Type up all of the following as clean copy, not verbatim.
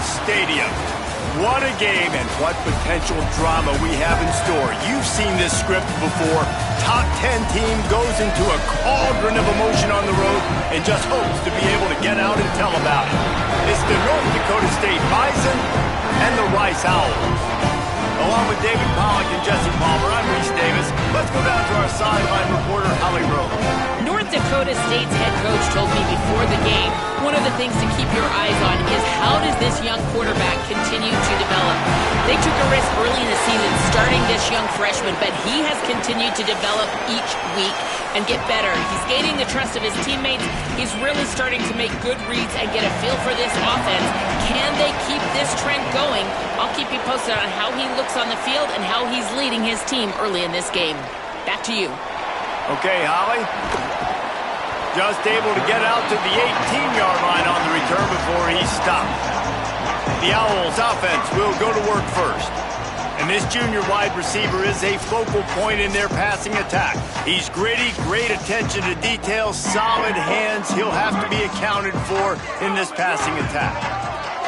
Stadium. What a game and what potential drama we have in store. You've seen this script before. Top 10 team goes into a cauldron of emotion on the road and just hopes to be able to get out and tell about it. It's the North Dakota State Bison and the Rice Owls. Along with David Pollock and Jesse Palmer, I'm Reese Davis. Let's go down to our sideline reporter, Holly Rose. North Dakota State's head coach told me before the game, one of the things to keep your eyes on is how does this young quarterback continue to develop. They took a risk early in the season starting this young freshman, but he has continued to develop each week and get better. He's gaining the trust of his teammates. He's really starting to make good reads and get a feel for this offense. Can they keep this trend going? I'll keep you posted on how he looks on the field and how he's leading his team early in this game. Back to you. Okay, Holly. Just able to get out to the 18-yard line on the return before he stopped. The Owls offense will go to work first. And this junior wide receiver is a focal point in their passing attack. He's gritty, great attention to detail, solid hands. He'll have to be accounted for in this passing attack.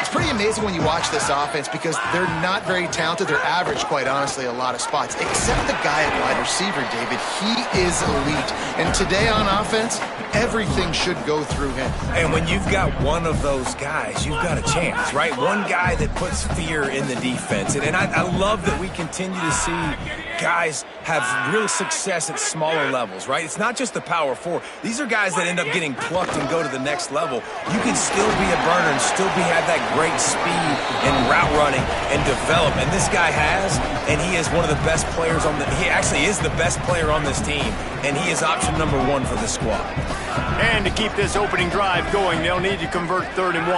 It's pretty amazing when you watch this offense because they're not very talented. They're average, quite honestly, a lot of spots. Except the guy at wide receiver, David. He is elite. And today on offense, everything should go through him. And when you've got one of those guys, you've got a chance, right? One guy that puts fear in the defense. And I love that we continue to see guys have real success at smaller levels, right? It's not just the power four. These are guys that end up getting plucked and go to the next level. You can still be a burner and still have that great speed and route running and develop. And this guy has, and he is one of the best players on he actually is the best player on this team. And he is option number one for the squad. And to keep this opening drive going, they'll need to convert 3rd and 1.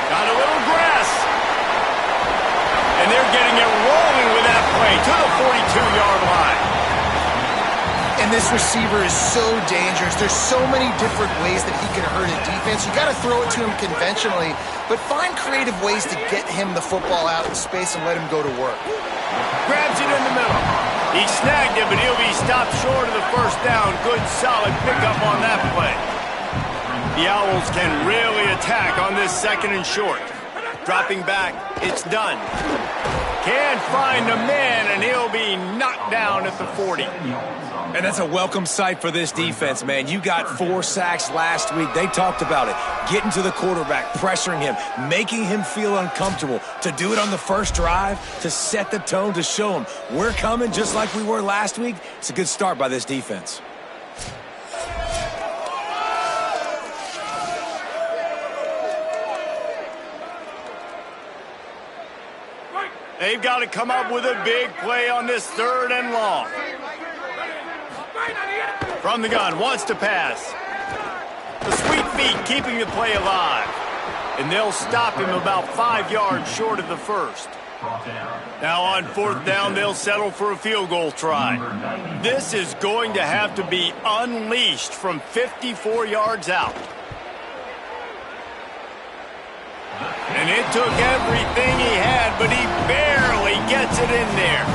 Got a little grass. And they're getting it rolling with that play to the 42-yard line. And this receiver is so dangerous. There's so many different ways that he can hurt a defense. You got to throw it to him conventionally, but find creative ways to get him the football out in space and let him go to work. Grabs it in the middle. He snagged it, but he'll be stopped short of the first down. Good, solid pickup on that play. The Owls can really attack on this 2nd and short. Dropping back, it's done. Can't find a man, and he'll be knocked down at the 40. And that's a welcome sight for this defense, man. You got 4 sacks last week. They talked about it. Getting to the quarterback, pressuring him, making him feel uncomfortable. To do it on the first drive, to set the tone, to show him we're coming just like we were last week. It's a good start by this defense. They've got to come up with a big play on this 3rd and long. From the gun, wants to pass. The sweet feet keeping the play alive. And they'll stop him about 5 yards short of the first. Now on 4th down, they'll settle for a field goal try. This is going to have to be unleashed from 54 yards out. And it took everything he had, but he barely gets it in there.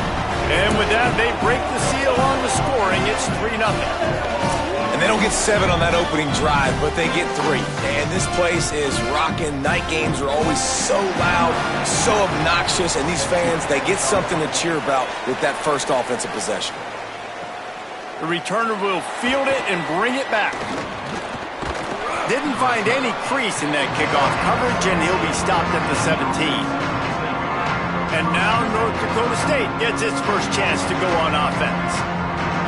And with that, they break the seal on the scoring. It's 3-0. And they don't get 7 on that opening drive, but they get 3. And this place is rocking. Night games are always so loud, so obnoxious, and these fans, they get something to cheer about with that first offensive possession. The returner will field it and bring it back. Didn't find any crease in that kickoff coverage, and he'll be stopped at the 17. And now North Dakota State gets its first chance to go on offense.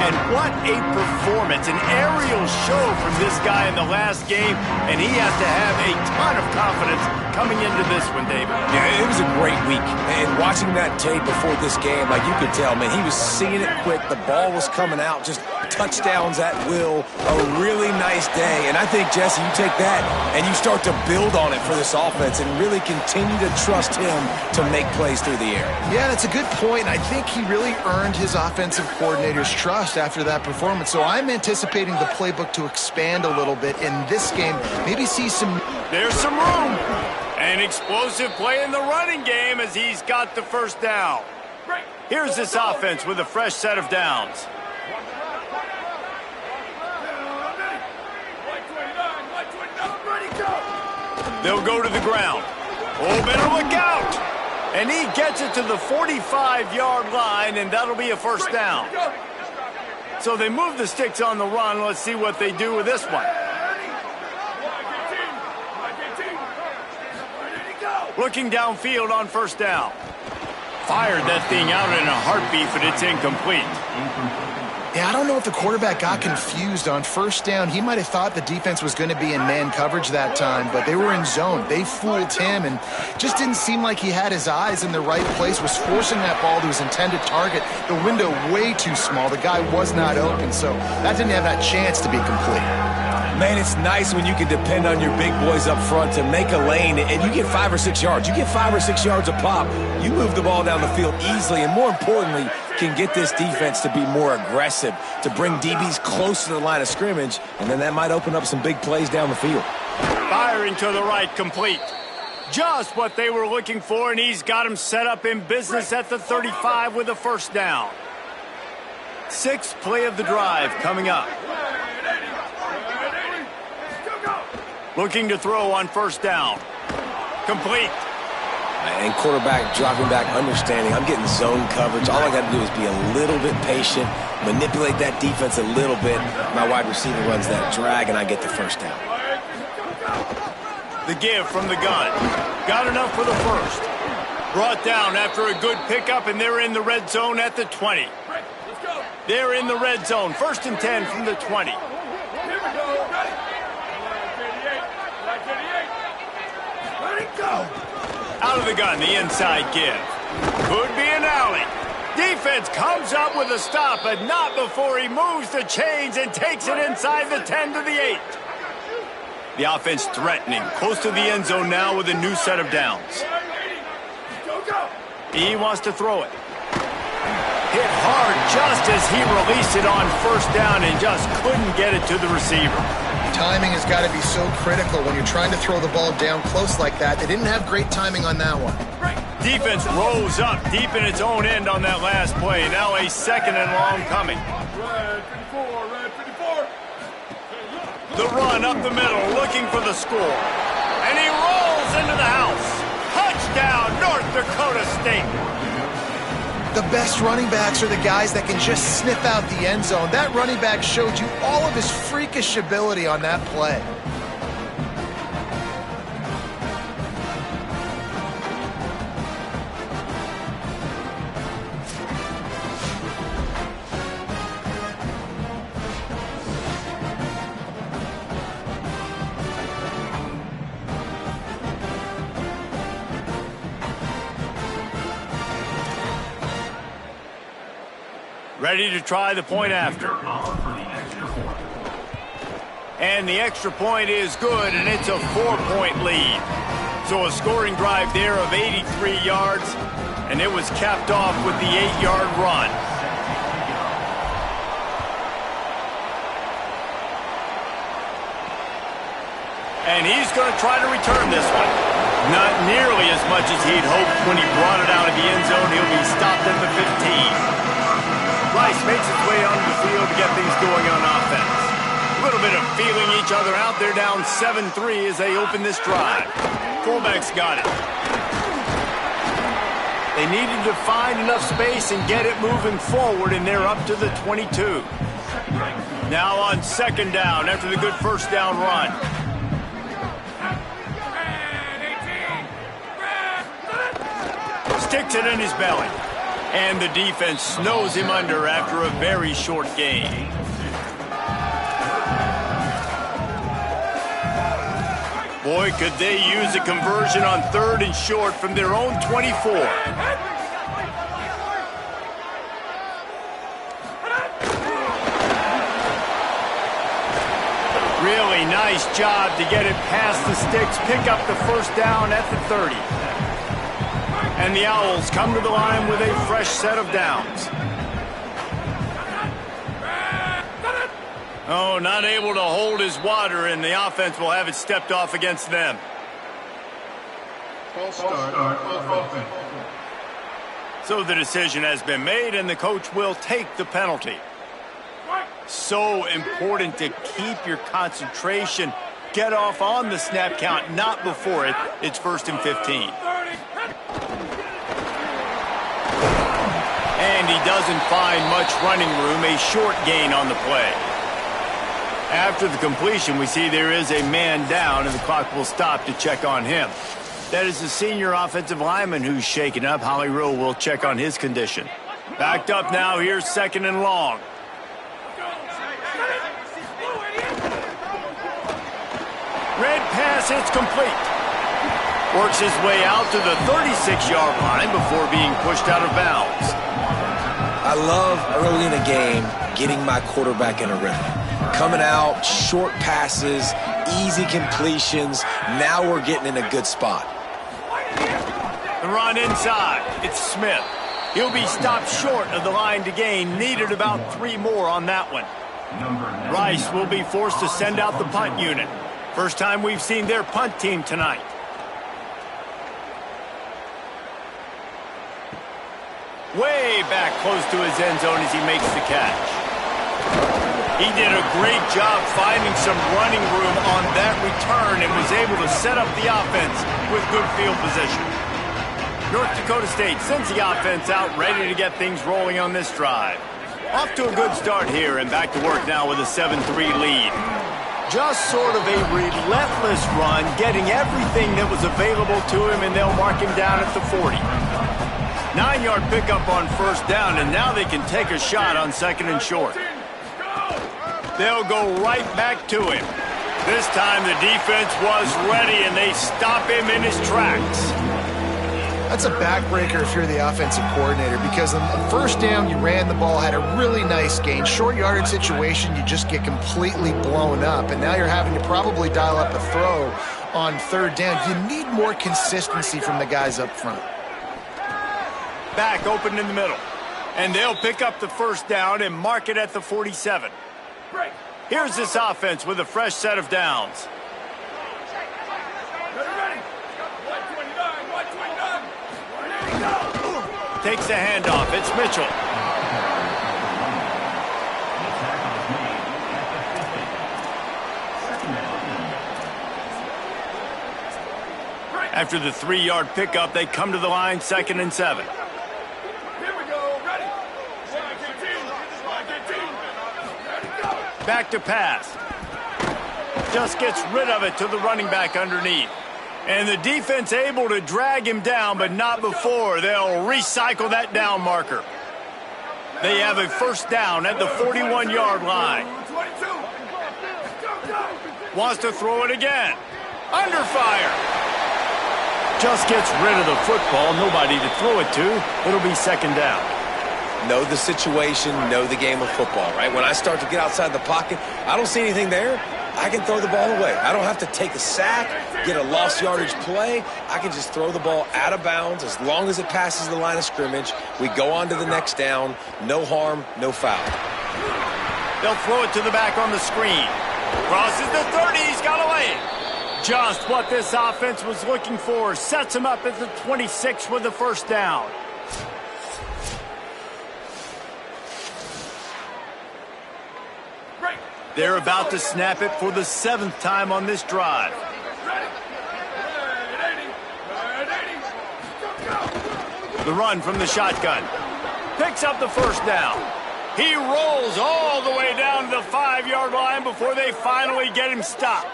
And what a performance, an aerial show from this guy in the last game, and he has to have a ton of confidence coming into this one, David. Yeah, it was a great week. And watching that tape before this game, like you could tell, man, he was seeing it quick. The ball was coming out, just touchdowns at will. A really nice day. And I think, Jesse, you take that and you start to build on it for this offense and really continue to trust him to make plays through the air. Yeah, that's a good point. I think he really earned his offensive coordinator's trust after that performance. So I'm anticipating the playbook to expand a little bit in this game. Maybe see some... There's some room. An explosive play in the running game as he's got the first down. Here's this offense with a fresh set of downs. They'll go to the ground. Oh, better look out. And he gets it to the 45-yard line, and that'll be a first down. So they move the sticks on the run. Let's see what they do with this one. Looking downfield on first down. Fired that thing out in a heartbeat, but it's incomplete. Yeah, I don't know if the quarterback got confused on first down. He might have thought the defense was going to be in man coverage that time, but they were in zone. They fooled him and just didn't seem like he had his eyes in the right place, was forcing that ball to his intended target. The window way too small. The guy was not open, so that didn't have that chance to be complete. Man, it's nice when you can depend on your big boys up front to make a lane, and you get 5 or 6 yards. You get 5 or 6 yards a pop. You move the ball down the field easily, and more importantly, can get this defense to be more aggressive, to bring DBs close to the line of scrimmage, and then that might open up some big plays down the field. Firing to the right, complete. Just what they were looking for, and he's got him set up in business at the 35 with a first down. 6th play of the drive coming up. Looking to throw on first down. Complete. And quarterback dropping back, understanding I'm getting zone coverage. All I got to do is be a little bit patient, manipulate that defense a little bit. My wide receiver runs that drag, and I get the first down. The give from the gun. Got enough for the first. Brought down after a good pickup, and they're in the red zone at the 20. They're in the red zone. 1st and 10 from the 20. Out of the gun, the inside give. Could be an alley. Defense comes up with a stop, but not before he moves the chains and takes it inside the 10 to the 8. The offense threatening, close to the end zone now with a new set of downs. He wants to throw it. Hit hard just as he released it on first down and just couldn't get it to the receiver. Timing has got to be so critical when you're trying to throw the ball down close like that. They didn't have great timing on that one. Defense rose up deep in its own end on that last play. Now a 2nd and long coming. The run up the middle, looking for the score. And he rolls into the house. Touchdown, North Dakota State. The best running backs are the guys that can just sniff out the end zone. That running back showed you all of his freakish ability on that play. Ready to try the point after. And the extra point is good, and it's a 4-point lead. So a scoring drive there of 83 yards, and it was capped off with the 8-yard run. And he's going to try to return this one. Not nearly as much as he'd hoped when he brought it out of the end zone. He'll be stopped at the 15. Rice makes his way onto the field to get things going on offense. A little bit of feeling each other out. They're down 7-3 as they open this drive. Fullback's got it. They needed to find enough space and get it moving forward, and they're up to the 22. Now on 2nd down after the good first down run. Sticks it in his belly. And the defense snows him under after a very short gain. Boy, could they use a conversion on 3rd and short from their own 24. Really nice job to get it past the sticks, pick up the first down at the 30. And the Owls come to the line with a fresh set of downs. Oh, not able to hold his water, and the offense will have it stepped off against them. So the decision has been made, and the coach will take the penalty. So important to keep your concentration get off on the snap count, not before it. It's 1st and 15. And he doesn't find much running room, a short gain on the play. After the completion, we see there is a man down, and the clock will stop to check on him. That is the senior offensive lineman who's shaken up. Holly Rowe will check on his condition. Backed up now, here's 2nd and long. Red pass, it's complete. Works his way out to the 36-yard line before being pushed out of bounds. I love early in a game getting my quarterback in a rhythm. Coming out, short passes, easy completions. Now we're getting in a good spot. The run inside. It's Smith. He'll be stopped short of the line to gain. Needed about 3 more on that one. Rice will be forced to send out the punt unit. First time we've seen their punt team tonight. Way back close to his end zone as he makes the catch. He did a great job finding some running room on that return and was able to set up the offense with good field position. North Dakota State sends the offense out, ready to get things rolling on this drive. Off to a good start here, and back to work now with a 7-3 lead. Just sort of a relentless run, getting everything that was available to him, and they'll mark him down at the 40. 9-yard pickup on 1st down, and now they can take a shot on 2nd and short. They'll go right back to him. This time the defense was ready, and they stop him in his tracks. That's a backbreaker if you're the offensive coordinator, because on 1st down, you ran the ball, had a really nice gain. Short yardage situation, you just get completely blown up, and now you're having to probably dial up a throw on 3rd down. You need more consistency from the guys up front. Back open in the middle. And they'll pick up the 1st down and mark it at the 47. Here's this offense with a fresh set of downs. Takes the handoff. It's Mitchell. After the 3-yard pickup, they come to the line, 2nd and 7. Back to pass. Just gets rid of it to the running back underneath. And the defense able to drag him down, but not before. They'll recycle that down marker. They have a 1st down at the 41-yard line. Wants to throw it again. Under fire. Just gets rid of the football. Nobody to throw it to. It'll be 2nd down. Know the situation, know the game of football, right? When I start to get outside the pocket, I don't see anything there. I can throw the ball away. I don't have to take a sack, get a lost yardage play. I can just throw the ball out of bounds as long as it passes the line of scrimmage. We go on to the next down. No harm, no foul. They'll throw it to the back on the screen. Crosses the 30. He's got away. Just what this offense was looking for. Sets him up at the 26 with the 1st down. They're about to snap it for the 7th time on this drive. The run from the shotgun. Picks up the 1st down. He rolls all the way down to the 5-yard line before they finally get him stopped.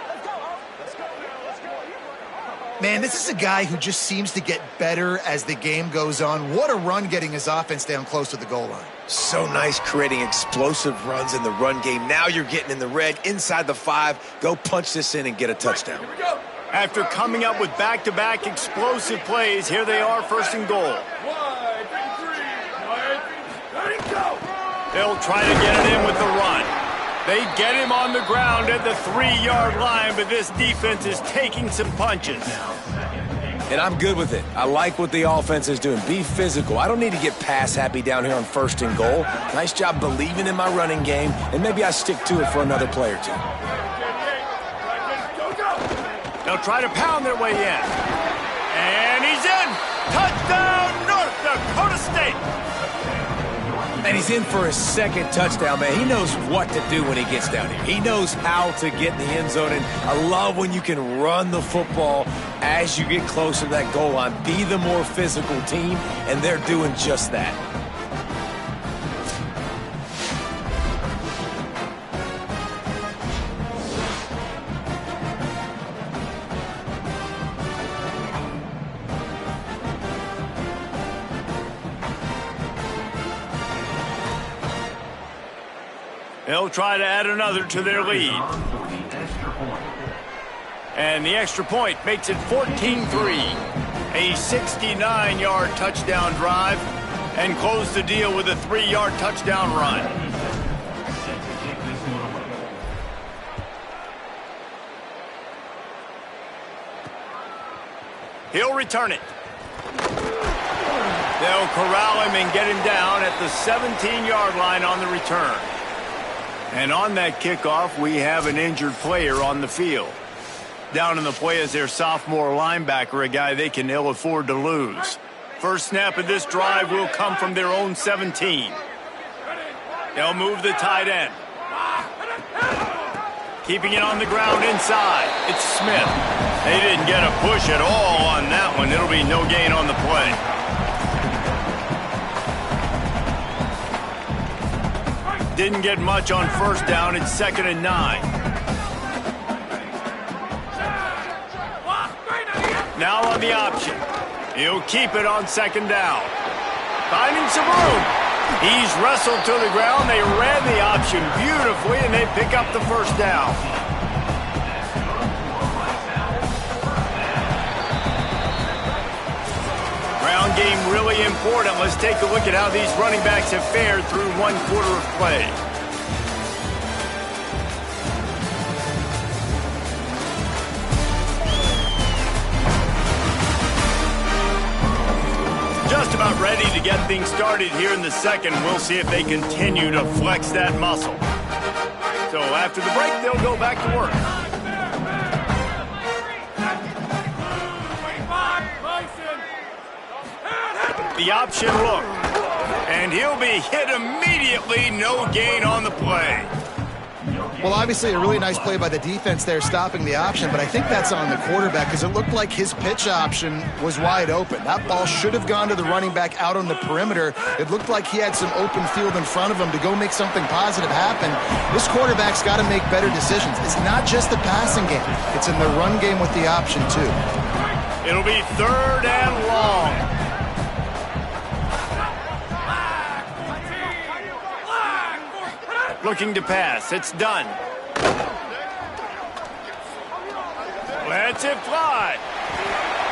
Man, this is a guy who just seems to get better as the game goes on. What a run getting his offense down close to the goal line. So nice creating explosive runs in the run game. Now you're getting in the red, inside the 5. Go punch this in and get a touchdown. After coming up with back-to-back explosive plays, here they are, 1st and goal. They'll try to get it in with the run. They get him on the ground at the 3-yard line, but this defense is taking some punches. And I'm good with it. I like what the offense is doing. Be physical. I don't need to get pass happy down here on 1st and goal. Nice job believing in my running game, and maybe I stick to it for another play or two. They'll try to pound their way in. And he's in! Touchdown, North Dakota State! And he's in for his second touchdown, man. He knows what to do when he gets down here. He knows how to get in the end zone, and I love when you can run the football as you get closer to that goal line. Be the more physical team, and they're doing just that. They'll try to add another to their lead. And the extra point makes it 14-3. A 69-yard touchdown drive and close the deal with a 3-yard touchdown run. He'll return it. They'll corral him and get him down at the 17-yard line on the return. And on that kickoff, we have an injured player on the field. Down in the play is their sophomore linebacker, a guy they can ill afford to lose. First snap of this drive will come from their own 17. They'll move the tight end. Keeping it on the ground inside. It's Smith. They didn't get a push at all on that one. It'll be no gain on the play. Didn't get much on first down. It's 2nd and 9. Now on the option. He'll keep it on 2nd down. Finding some room. He's wrestled to the ground. They ran the option beautifully, and they pick up the first down. Ground game really important. Let's take a look at how these running backs have fared through 1 quarter of play. Just about ready to get things started here in the second. We'll see if they continue to flex that muscle. So after the break, they'll go back to work. The option look, and he'll be hit immediately. No gain on the play. Well, obviously a really nice play by the defense there stopping the option, but I think that's on the quarterback because it looked like his pitch option was wide open. That ball should have gone to the running back out on the perimeter. It looked like he had some open field in front of him to go make something positive happen. This quarterback's got to make better decisions. It's not just the passing game. It's in the run game with the option, too. It'll be 3rd and long. Looking to pass. It's done. Lets it fly.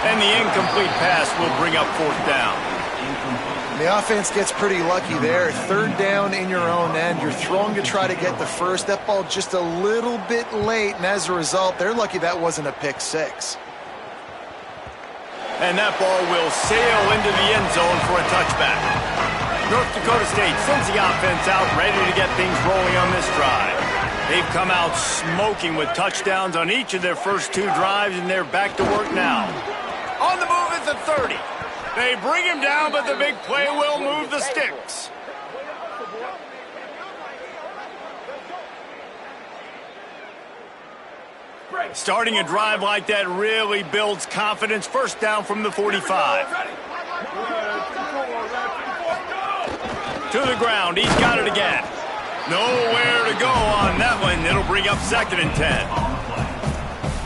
And the incomplete pass will bring up 4th down. The offense gets pretty lucky there. 3rd down in your own end. You're throwing to try to get the first. That ball just a little bit late, and as a result, they're lucky that wasn't a pick 6. And that ball will sail into the end zone for a touchback. North Dakota State sends the offense out, ready to get things rolling on this drive. They've come out smoking with touchdowns on each of their first 2 drives, and they're back to work now. On the move at the 30. They bring him down, but the big play will move the sticks. Starting a drive like that really builds confidence. First down from the 45. To the ground. He's got it again. Nowhere to go on that one. It'll bring up 2nd and 10.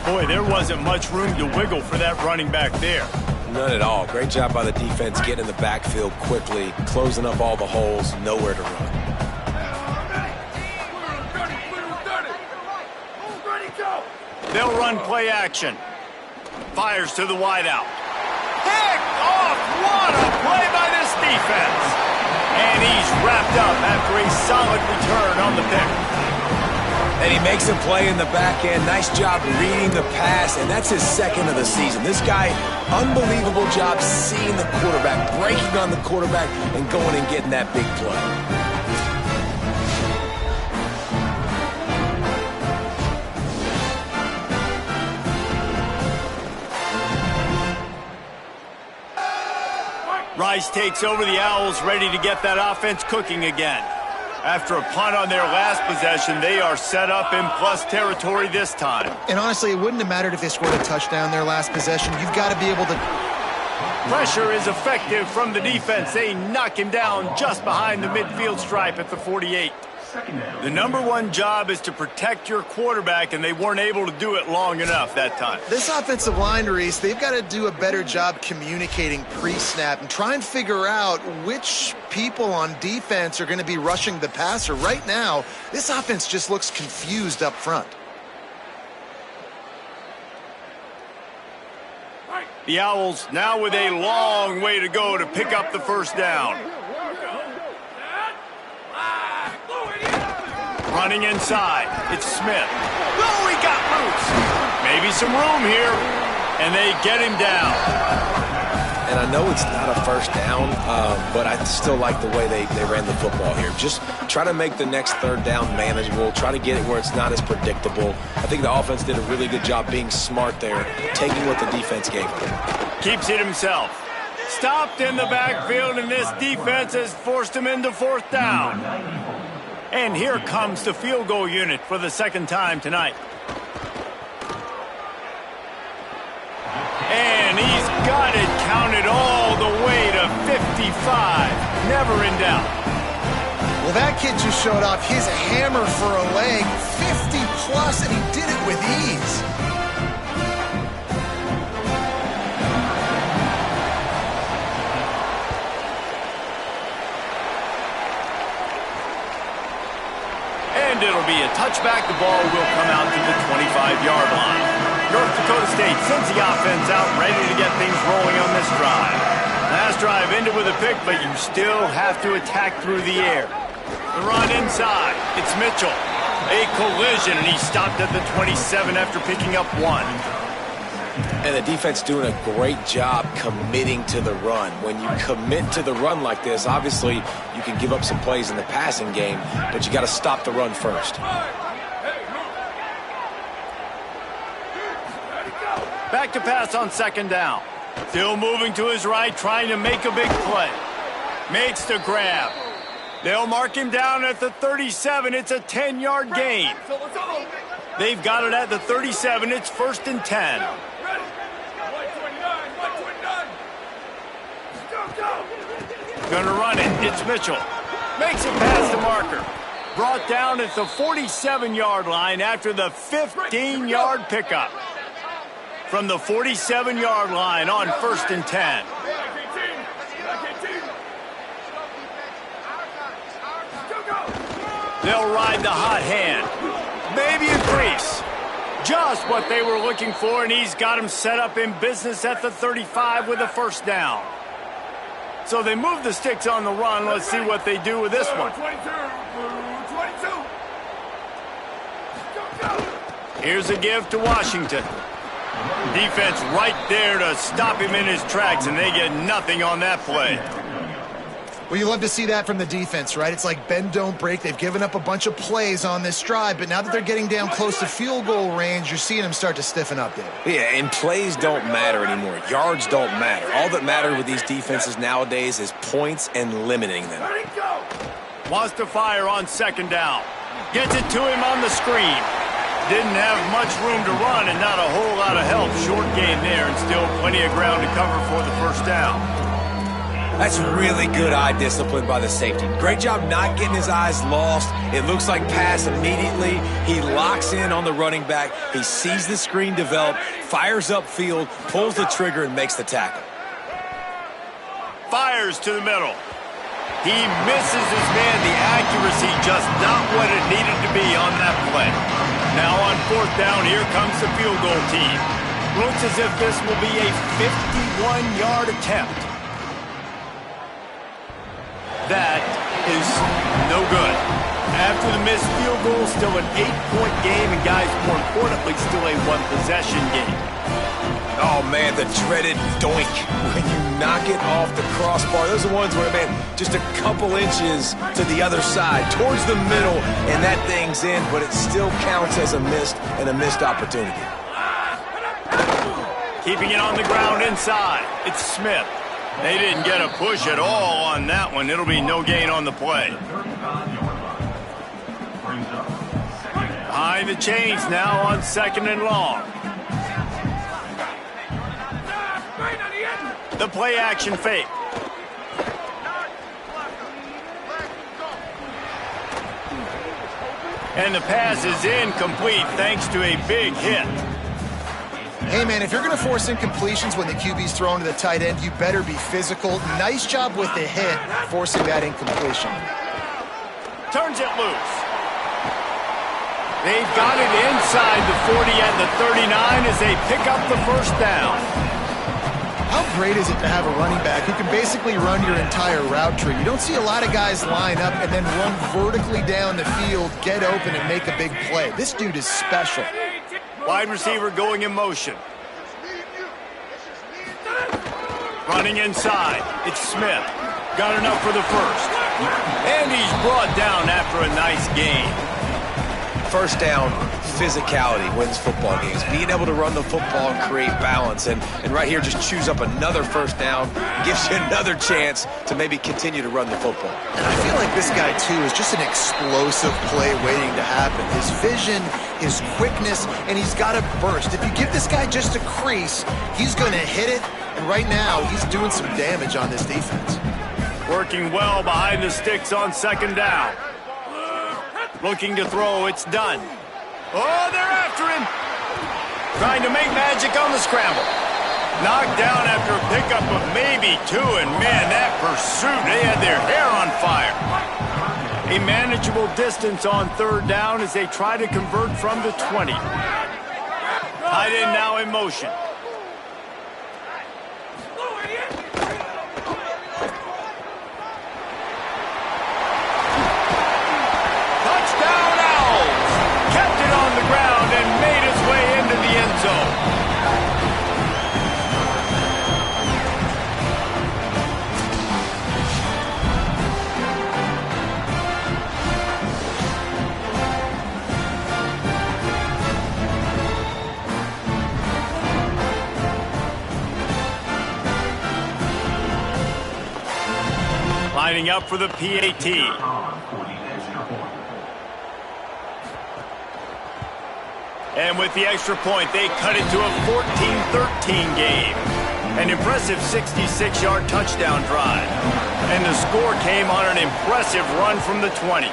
Boy, there wasn't much room to wiggle for that running back there. None at all. Great job by the defense getting in the backfield quickly, closing up all the holes, nowhere to run. They'll run play action. Fires to the wideout. Pick off! What a play by this defense! And he's wrapped up after a solid return on the pick. And he makes a play in the back end. Nice job reading the pass, and that's his 2nd of the season. This guy, unbelievable job seeing the quarterback, breaking on the quarterback, and going and getting that big play. Rice takes over the Owls, ready to get that offense cooking again. After a punt on their last possession, they are set up in plus territory this time. And honestly, it wouldn't have mattered if they scored a touchdown their last possession. You've got to be able to... Pressure is effective from the defense. They knock him down just behind the midfield stripe at the 48. The number one job is to protect your quarterback, and they weren't able to do it long enough that time. This offensive line, Reese, they've got to do a better job communicating pre-snap and try and figure out which people on defense are going to be rushing the passer. Right now, this offense just looks confused up front. The Owls now with a long way to go to pick up the first down. Running inside, it's Smith. Oh, he got loose. Maybe some room here, and they get him down. And I know it's not a first down, but I still like the way they ran the football here. Just try to make the next third down manageable. Try to get it where it's not as predictable. I think the offense did a really good job being smart there, taking what the defense gave them. Keeps it himself. Stopped in the backfield, and this defense has forced him into fourth down. And here comes the field goal unit for the second time tonight. And he's got it counted all the way to 55. Never in doubt. Well, that kid just showed off his hammer for a leg, 50-plus, and he did it with ease. And it'll be a touchback. The ball will come out to the 25-yard line. North Dakota State sends the offense out, ready to get things rolling on this drive. Last drive ended with a pick, but you still have to attack through the air. The run inside. It's Mitchell. A collision, and he stopped at the 27 after picking up one. And the defense doing a great job committing to the run. When you commit to the run like this, obviously you can give up some plays in the passing game, but you got to stop the run first. Back to pass on second down. Still moving to his right, trying to make a big play. Makes the grab. They'll mark him down at the 37. It's a 10-yard gain. They've got it at the 37. It's 1st and 10. Gonna run it. It's Mitchell. Makes it past the marker. Brought down at the 47-yard line after the 15-yard pickup. From the 47-yard line on 1st and 10. They'll ride the hot hand. Maybe a crease. Just what they were looking for, and he's got him set up in business at the 35 with a first down. So they move the sticks on the run. Let's see what they do with this one. Here's a give to Washington. Defense right there to stop him in his tracks, and they get nothing on that play. Well, you love to see that from the defense, right? It's like bend, don't break. They've given up a bunch of plays on this drive, but now that they're getting down close to field goal range, you're seeing them start to stiffen up, David. Yeah, and plays don't matter anymore. Yards don't matter. All that matters with these defenses nowadays is points and limiting them. Wants to fire on second down. Gets it to him on the screen. Didn't have much room to run and not a whole lot of help. Short gain there and still plenty of ground to cover for the first down. That's really good eye discipline by the safety. Great job not getting his eyes lost. It looks like pass immediately. He locks in on the running back. He sees the screen develop, fires upfield, pulls the trigger, and makes the tackle. Fires to the middle. He misses his man. The accuracy just not what it needed to be on that play. Now on fourth down, here comes the field goal team. Looks as if this will be a 51-yard attempt. That is no good. After the missed field goal, still an 8-point game, and guys, more importantly, still a one-possession game. Oh, man, the dreaded doink when you knock it off the crossbar. Those are the ones where, man, just a couple inches to the other side, towards the middle, and that thing's in, but it still counts as a missed opportunity. Keeping it on the ground inside. It's Smith. They didn't get a push at all on that one. It'll be no gain on the play. Behind the chains now on 2nd and long. The play action fake. And the pass is incomplete thanks to a big hit. Hey, man, if you're going to force incompletions when the QB's throwing to the tight end, you better be physical. Nice job with the hit, forcing that incompletion. Turns it loose. They've got it inside the 40 and the 39 as they pick up the first down. How great is it to have a running back who can basically run your entire route tree? You don't see a lot of guys line up and then run vertically down the field, get open, and make a big play. This dude is special. Wide receiver going in motion. Running inside. It's Smith. Got enough for the first. And he's brought down after a nice gain. First down, physicality wins football games. Being able to run the football and create balance. And right here, just choose up another first down. Gives you another chance to maybe continue to run the football. And I feel like this guy, too, is just an explosive play waiting to happen. His vision, his quickness, and he's got a burst. If you give this guy just a crease, he's going to hit it. And right now, he's doing some damage on this defense. Working well behind the sticks on 2nd down. Looking to throw, it's done. Oh, they're after him. Trying to make magic on the scramble. Knocked down after a pickup of maybe 2, and man, that pursuit, they had their hair on fire. A manageable distance on 3rd down as they try to convert from the 20. Tight end now in motion. Lining up for the PAT. And with the extra point, they cut it to a 14-13 game. An impressive 66-yard touchdown drive. And the score came on an impressive run from the 20.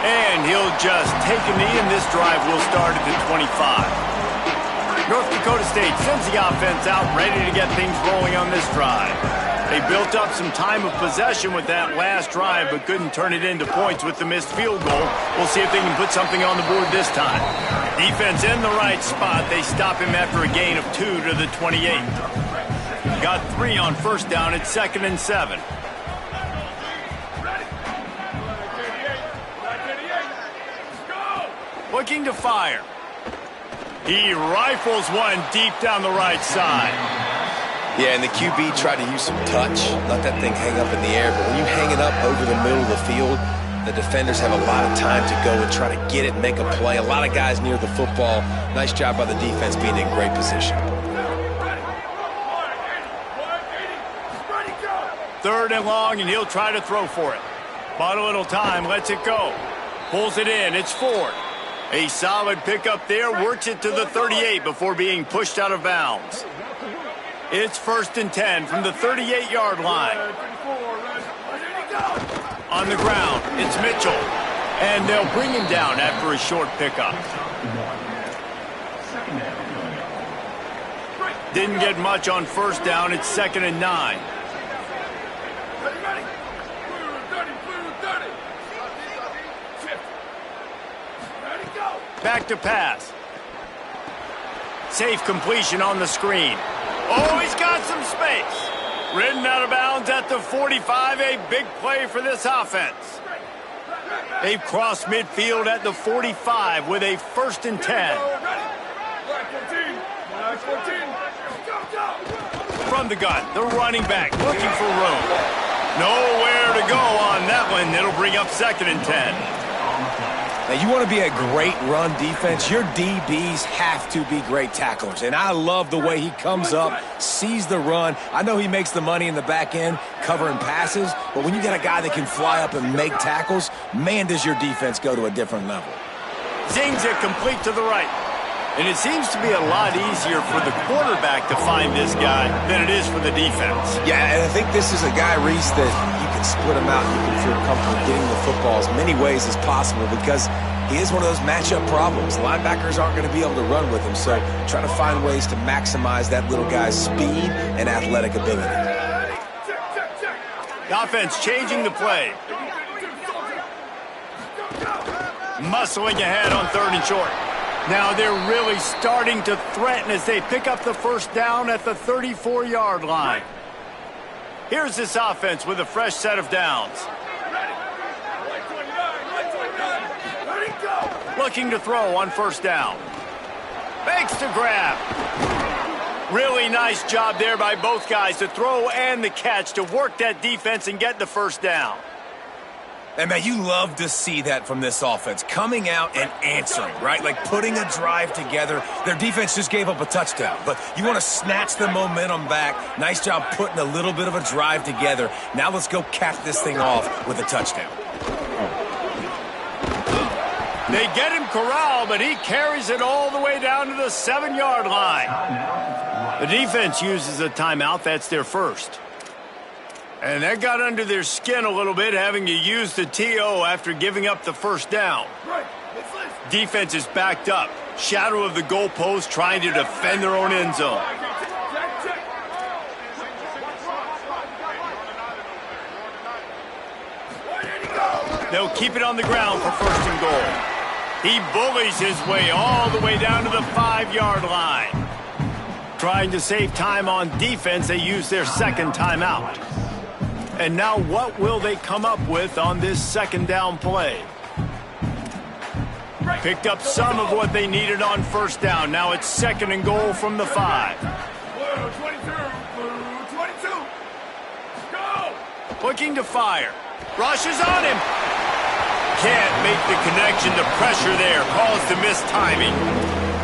And he'll just take a knee, and this drive will start at the 25. North Dakota State sends the offense out ready to get things rolling on this drive. They built up some time of possession with that last drive, but couldn't turn it into points with the missed field goal. We'll see if they can put something on the board this time. Defense in the right spot. They stop him after a gain of 2 to the 28. Got 3 on 1st down at 2nd and 7. Looking to fire. He rifles one deep down the right side. Yeah, and the QB tried to use some touch, let that thing hang up in the air. But when you hang it up over the middle of the field, the defenders have a lot of time to go and try to get it and make a play. A lot of guys near the football. Nice job by the defense being in great position. 3rd and long, and he'll try to throw for it. Bought a little time, lets it go. Pulls it in, it's Ford. A solid pickup there, works it to the 38 before being pushed out of bounds. It's 1st and 10 from the 38-yard line. On the ground, it's Mitchell. And they'll bring him down after a short pickup. Didn't get much on 1st down, it's 2nd and 9. Back to pass. Safe completion on the screen. Oh, he's got some space. Ridden out of bounds at the 45. A big play for this offense. They've crossed midfield at the 45 with a 1st and 10. From the gun, the running back looking for room. Nowhere to go on that one. It'll bring up 2nd and 10. Now, you want to be a great run defense, your DBs have to be great tacklers. And I love the way he comes up, sees the run. I know he makes the money in the back end covering passes, but when you got a guy that can fly up and make tackles, man, does your defense go to a different level. Zings it complete to the right. And it seems to be a lot easier for the quarterback to find this guy than it is for the defense. Yeah, and I think this is a guy, Reese, that you can split him out. You can feel comfortable getting the football as many ways as possible because he is one of those matchup problems. Linebackers aren't going to be able to run with him, so try to find ways to maximize that little guy's speed and athletic ability. The offense changing the play. Muscling ahead on 3rd and short. Now they're really starting to threaten as they pick up the first down at the 34-yard line. Here's this offense with a fresh set of downs. Looking to throw on 1st down. Fakes to grab. Really nice job there by both guys, the throw and the catch, to work that defense and get the 1st down. And, man, you love to see that from this offense, coming out and answering, right? Like putting a drive together. Their defense just gave up a touchdown, but you want to snatch the momentum back. Nice job putting a little bit of a drive together. Now let's go cap this thing off with a touchdown. They get him corralled, but he carries it all the way down to the 7-yard line. The defense uses a timeout. That's their first. And that got under their skin a little bit, having to use the TO after giving up the 1st down. Defense is backed up. Shadow of the goalpost, trying to defend their own end zone. They'll keep it on the ground for 1st and goal. He bullies his way all the way down to the 5-yard line. Trying to save time on defense, they use their 2nd timeout. And now what will they come up with on this 2nd down play? Picked up some of what they needed on 1st down. Now it's 2nd and goal from the 5. Looking to fire. Rushes on him. Can't make the connection. The pressure there caused the missed timing.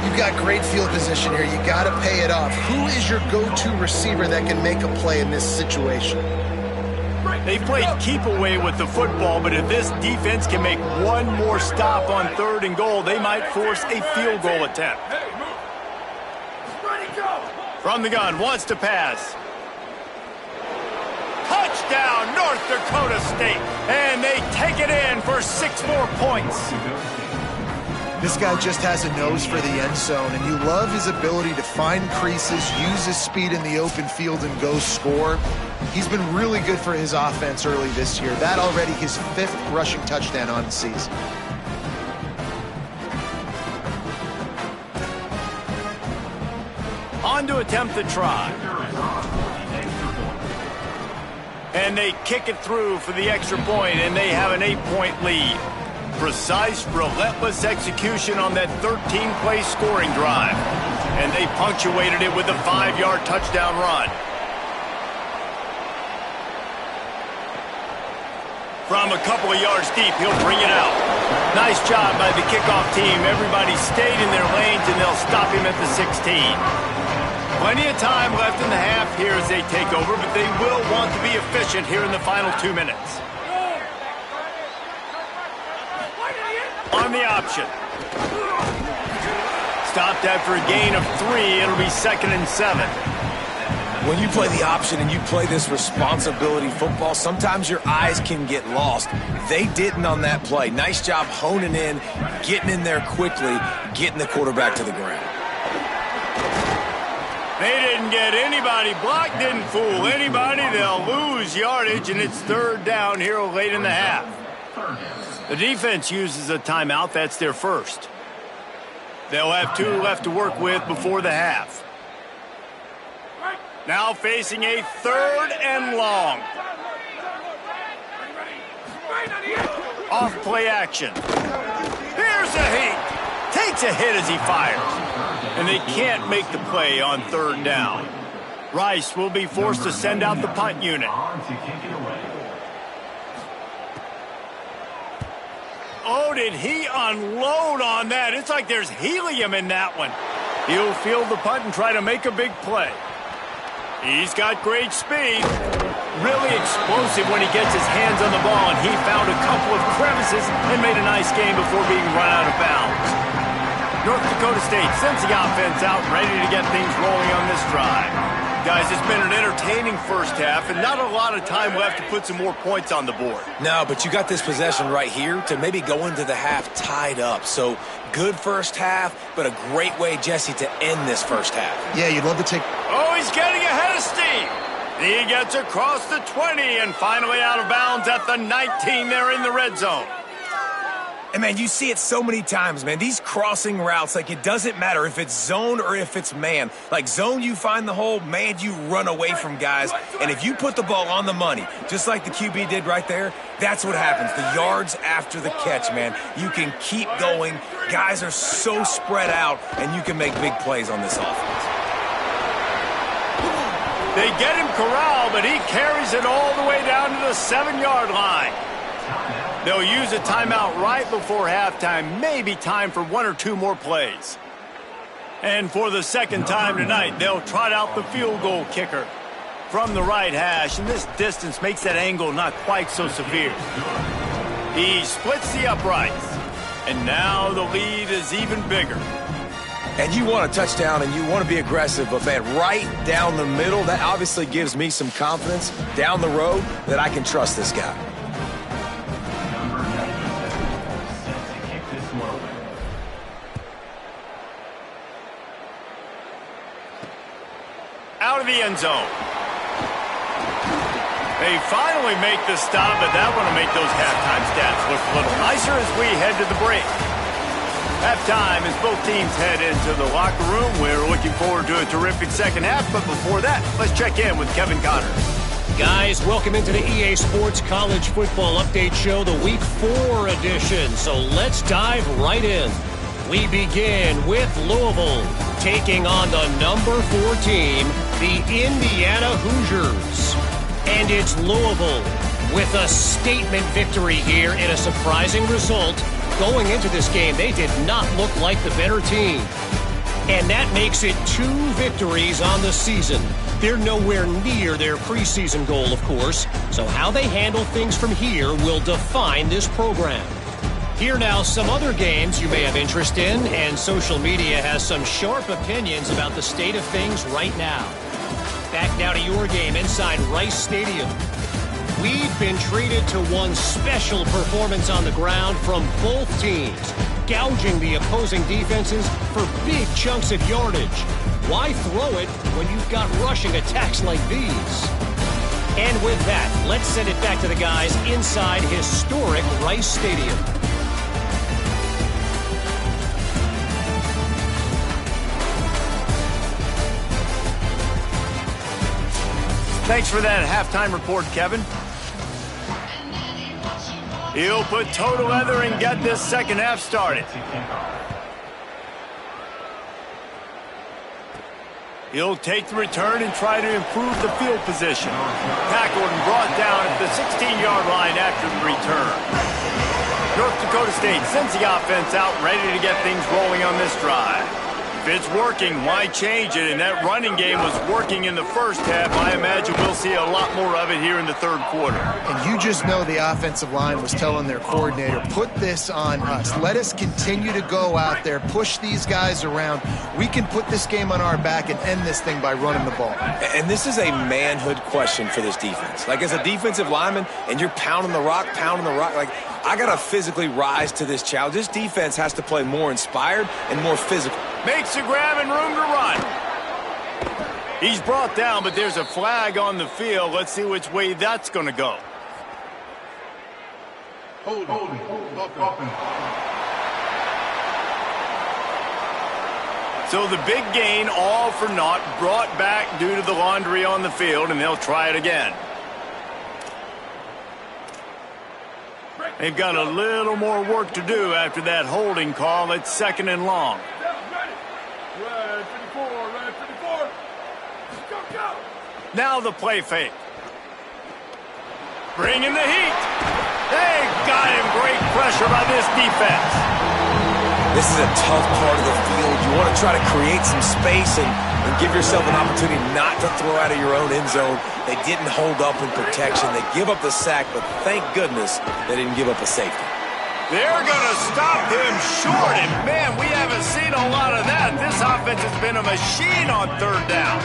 You've got great field position here. You got to pay it off. Who is your go-to receiver that can make a play in this situation? They played keep away with the football, but if this defense can make one more stop on 3rd and goal, they might force a field goal attempt. From the gun, wants to pass. Touchdown, North Dakota State. And they take it in for 6 more points. This guy just has a nose for the end zone, and you love his ability to find creases, use his speed in the open field, and go score. He's been really good for his offense early this year. That already his 5th rushing touchdown on the season. On to attempt the try. And they kick it through for the extra point, and they have an 8-point lead. Precise, relentless execution on that 13-play scoring drive. And they punctuated it with a 5-yard touchdown run. From a couple of yards deep, he'll bring it out. Nice job by the kickoff team. Everybody stayed in their lanes, and they'll stop him at the 16. Plenty of time left in the half here as they take over, but they will want to be efficient here in the final 2 minutes. On the option. Stopped after a gain of 3. It'll be 2nd and 7. When you play the option and you play this responsibility football, sometimes your eyes can get lost. They didn't on that play. Nice job honing in, getting in there quickly, getting the quarterback to the ground. They didn't get anybody blocked, didn't fool anybody. They'll lose yardage, and it's 3rd down here late in the half. The defense uses a timeout. That's their first. They'll have 2 left to work with before the half. Now facing a 3rd and long. Off play action. Here's a hit. Takes a hit as he fires. And they can't make the play on 3rd down. Rice will be forced to send out the punt unit. Oh, did he unload on that? It's like there's helium in that one. He'll field the punt and try to make a big play. He's got great speed. Really explosive when he gets his hands on the ball, and he found a couple of crevices and made a nice game before being run out of bounds. North Dakota State sends the offense out, ready to get things rolling on this drive. Guys, it's been an entertaining first half, and not a lot of time left to put some more points on the board. No, but you got this possession right here to maybe go into the half tied up. So good first half, but a great way, Jesse, to end this first half. Yeah, you'd love to take... Oh, he's getting ahead of steam. He gets across the 20 and finally out of bounds at the 19 there in the red zone. And, man, you see it so many times, man. These crossing routes, like, it doesn't matter if it's zone or if it's man. Like, zone, you find the hole. Man, you run away from guys. And if you put the ball on the money, just like the QB did right there, that's what happens. The yards after the catch, man. You can keep going. Guys are so spread out, and you can make big plays on this offense. They get him corralled, but he carries it all the way down to the 7-yard line. They'll use a timeout right before halftime. Maybe time for 1 or 2 more plays. And for the second time tonight, they'll trot out the field goal kicker from the right hash. And this distance makes that angle not quite so severe. He splits the uprights. And now the lead is even bigger. And you want a touchdown and you want to be aggressive, but, man, right down the middle, that obviously gives me some confidence down the road that I can trust this guy. Out of the end zone. They finally make the stop, but that one will make those halftime stats look a little nicer as we head to the break. Halftime as both teams head into the locker room. We're looking forward to a terrific second half, but before that, let's check in with Kevin Connors. Guys, welcome into the EA Sports College Football Update Show, the Week 4 edition. So let's dive right in. We begin with Louisville taking on the number 4 team, the Indiana Hoosiers. And it's Louisville with a statement victory here in a surprising result. Going into this game, they did not look like the better team. And that makes it 2 victories on the season. They're nowhere near their preseason goal, of course. So how they handle things from here will define this program. Here now, some other games you may have interest in, and social media has some sharp opinions about the state of things right now. Back now to your game inside Rice Stadium. We've been treated to one special performance on the ground from both teams, gouging the opposing defenses for big chunks of yardage. Why throw it when you've got rushing attacks like these? And with that, let's send it back to the guys inside historic Rice Stadium. Thanks for that halftime report, Kevin. He'll put toe to leather and get this second half started. He'll take the return and try to improve the field position. Tackled and brought down at the 16-yard line after the return. North Dakota State sends the offense out, ready to get things rolling on this drive. If it's working, why change it? And that running game was working in the first half. I imagine we'll see a lot more of it here in the third quarter. And you just know the offensive line was telling their coordinator, put this on us. Let us continue to go out there, push these guys around. We can put this game on our back and end this thing by running the ball. And this is a manhood question for this defense. Like, as a defensive lineman, and you're pounding the rock, like, I got to physically rise to this challenge. This defense has to play more inspired and more physical. Makes a grab and room to run. He's brought down, but there's a flag on the field. Let's see which way that's going to go. Hold. So the big gain, all for naught, brought back due to the laundry on the field, and they'll try it again. They've got a little more work to do after that holding call. It's second and long. Red 54. Go. Now the play fake. Bringing the heat. They got him. Great pressure by this defense. This is a tough part of the field. You want to try to create some space and give yourself an opportunity not to throw out of your own end zone. They didn't hold up in protection. They give up the sack, but thank goodness they didn't give up a safety. They're going to stop him short, and man, we haven't seen a lot of that. This offense has been a machine on third down.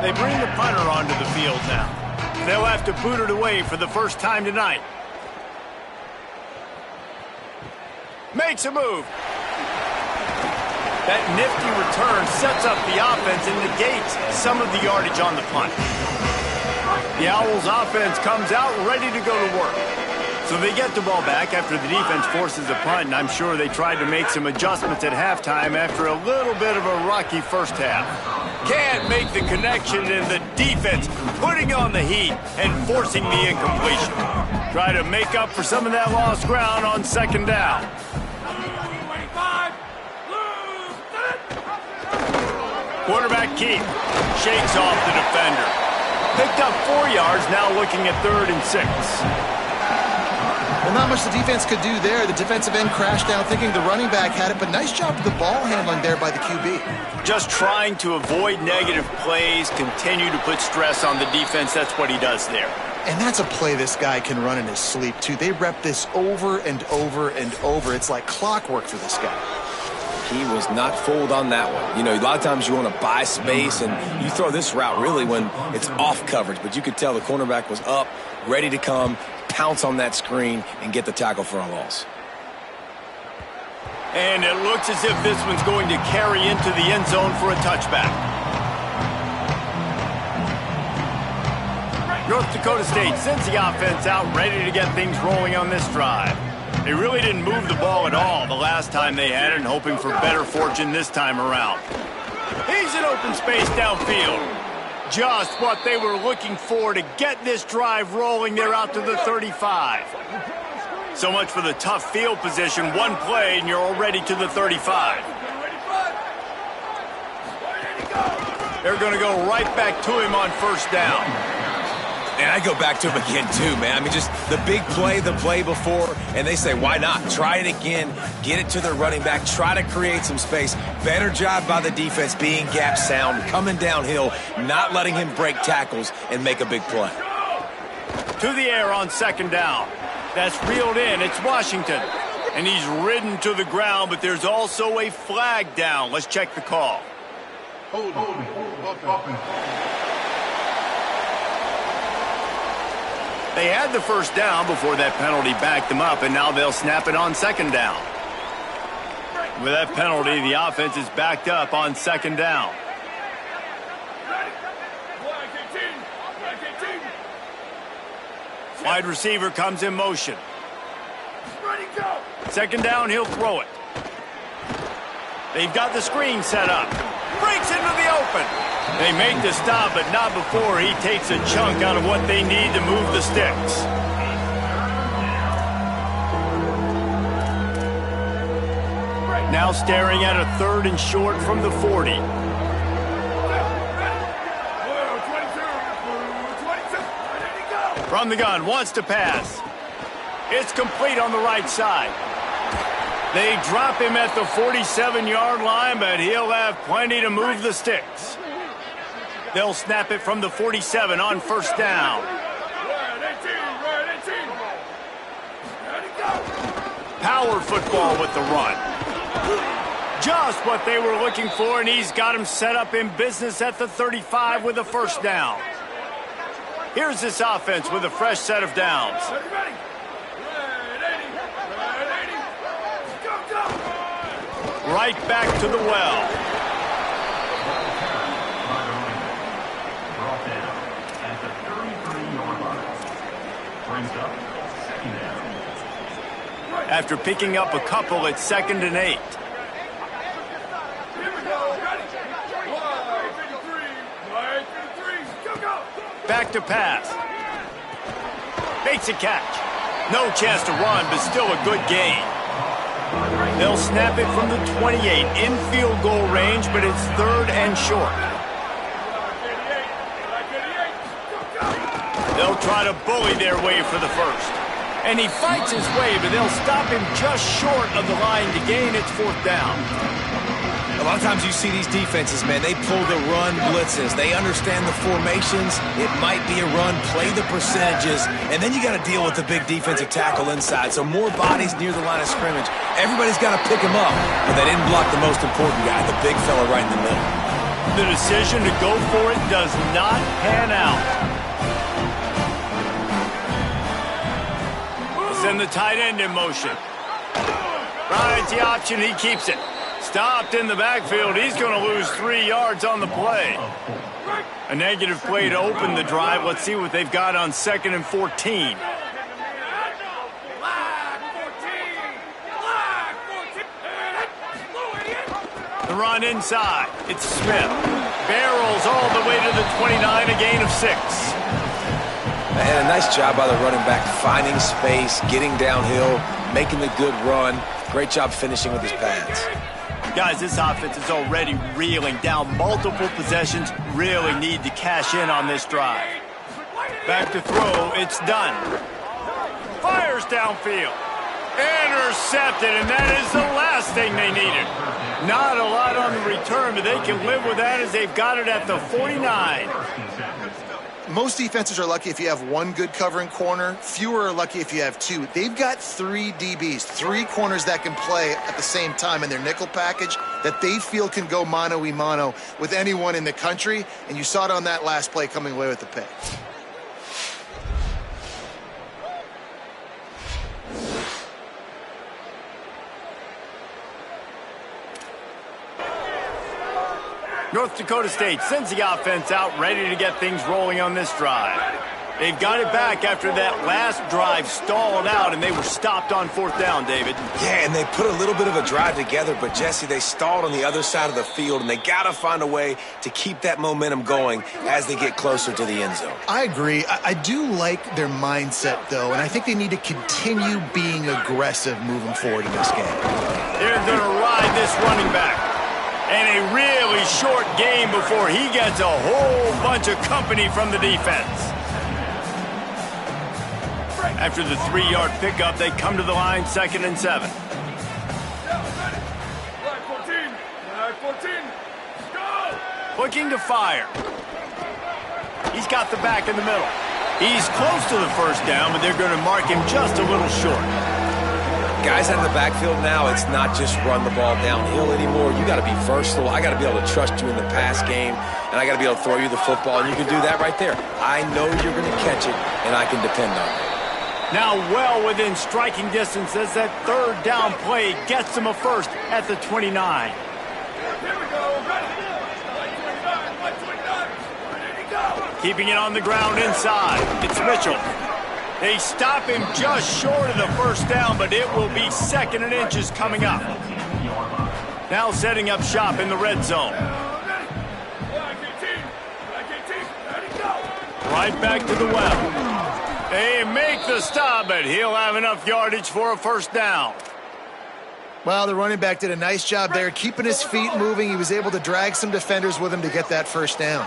They bring the punter onto the field now. They'll have to boot it away for the first time tonight. Makes a move. That nifty return sets up the offense and negates some of the yardage on the punt. The Owls' offense comes out ready to go to work. So they get the ball back after the defense forces a punt, and I'm sure they tried to make some adjustments at halftime after a little bit of a rocky first half. Can't make the connection, and the defense putting on the heat and forcing the incompletion. Try to make up for some of that lost ground on second down. Quarterback Keith shakes off the defender. Picked up 4 yards, now looking at 3rd and 6. Well, not much the defense could do there. The defensive end crashed down thinking the running back had it, but nice job with the ball handling there by the QB. Just trying to avoid negative plays, continue to put stress on the defense. That's what he does there. And that's a play this guy can run in his sleep, too. They rep this over and over and over. It's like clockwork for this guy. He was not fooled on that one. You know, a lot of times you want to buy space, and you throw this route really when it's off coverage. But you could tell the cornerback was up, ready to come, pounce on that screen, and get the tackle for a loss. And it looks as if this one's going to carry into the end zone for a touchback. North Dakota State sends the offense out ready to get things rolling on this drive. They really didn't move the ball at all the last time they had it, and hoping for better fortune this time around. He's in open space downfield. Just what they were looking for to get this drive rolling. They're out to the 35. So much for the tough field position. One play, and you're already to the 35. They're going to go right back to him on first down. And I go back to him again, too, man. I mean, just the big play, the play before, and they say, why not? Try it again, get it to their running back, try to create some space. Better job by the defense being gap sound, coming downhill, not letting him break tackles and make a big play. To the air on second down. That's reeled in. It's Washington. And he's ridden to the ground, but there's also a flag down. Let's check the call. Hold. They had the first down before that penalty backed them up, and now they'll snap it on second down. With that penalty, the offense is backed up on second down. Wide receiver comes in motion. Second down, he'll throw it. They've got the screen set up. Breaks into the open. They make the stop, but not before he takes a chunk out of what they need to move the sticks. Now staring at a 3rd and short from the 40. From the gun, wants to pass. It's complete on the right side. They drop him at the 47-yard line, but he'll have plenty to move the sticks. They'll snap it from the 47 on first down. Power football with the run. Just what they were looking for, and he's got him set up in business at the 35 with a first down. Here's this offense with a fresh set of downs. Right back to the well. After picking up a couple at 2nd and 8. Back to pass. Makes a catch. No chance to run, but still a good gain. They'll snap it from the 28 in field goal range, but it's 3rd and short. They'll try to bully their way for the first. And he fights his way, but they'll stop him just short of the line to gain its 4th down. A lot of times you see these defenses, man, they pull the run blitzes. They understand the formations. It might be a run, play the percentages, and then you got to deal with the big defensive tackle inside. So more bodies near the line of scrimmage. Everybody's got to pick him up, but they didn't block the most important guy, the big fella right in the middle. The decision to go for it does not pan out. Send the tight end in motion. Rides the option, he keeps it. Stopped in the backfield. He's going to lose 3 yards on the play. A negative play to open the drive. Let's see what they've got on 2nd and 14. The run inside. It's Smith. Barrels all the way to the 29, a gain of 6. And a nice job by the running back, finding space, getting downhill, making the good run. Great job finishing with his pads. Guys, this offense is already reeling down multiple possessions. Really need to cash in on this drive. Back to throw. It's done. Fires downfield. Intercepted, and that is the last thing they needed. Not a lot on the return, but they can live with that as they've got it at the 49. Most defenses are lucky if you have one good covering corner. Fewer are lucky if you have 2. They've got 3 DBs, 3 corners that can play at the same time in their nickel package that they feel can go mano-a-mano with anyone in the country, and you saw it on that last play coming away with the pick. North Dakota State sends the offense out, ready to get things rolling on this drive. They've got it back after that last drive stalled out, and they were stopped on 4th down, David. Yeah, and they put a little bit of a drive together, but, Jesse, they stalled on the other side of the field, and they got to find a way to keep that momentum going as they get closer to the end zone. I agree. I do like their mindset, though, and I think they need to continue being aggressive moving forward in this game. They're going to ride this running back. And a really short game before he gets a whole bunch of company from the defense. After the 3-yard pickup, they come to the line, 2nd and 7. Looking to fire. He's got the back in the middle. He's close to the 1st down, but they're going to mark him just a little short. Guys out of the backfield now, it's not just run the ball downhill anymore. You got to be versatile. I got to be able to trust you in the pass game, and I got to be able to throw you the football, and you can do that right there. I know you're going to catch it, and I can depend on it. Now well within striking distance as that 3rd down play gets them a 1st at the 29. Keeping it on the ground inside. It's Mitchell. They stop him just short of the 1st down, but it will be 2nd and inches coming up. Now setting up shop in the red zone. Right back to the well. They make the stop, but he'll have enough yardage for a 1st down. Well, the running back did a nice job there, keeping his feet moving. He was able to drag some defenders with him to get that 1st down.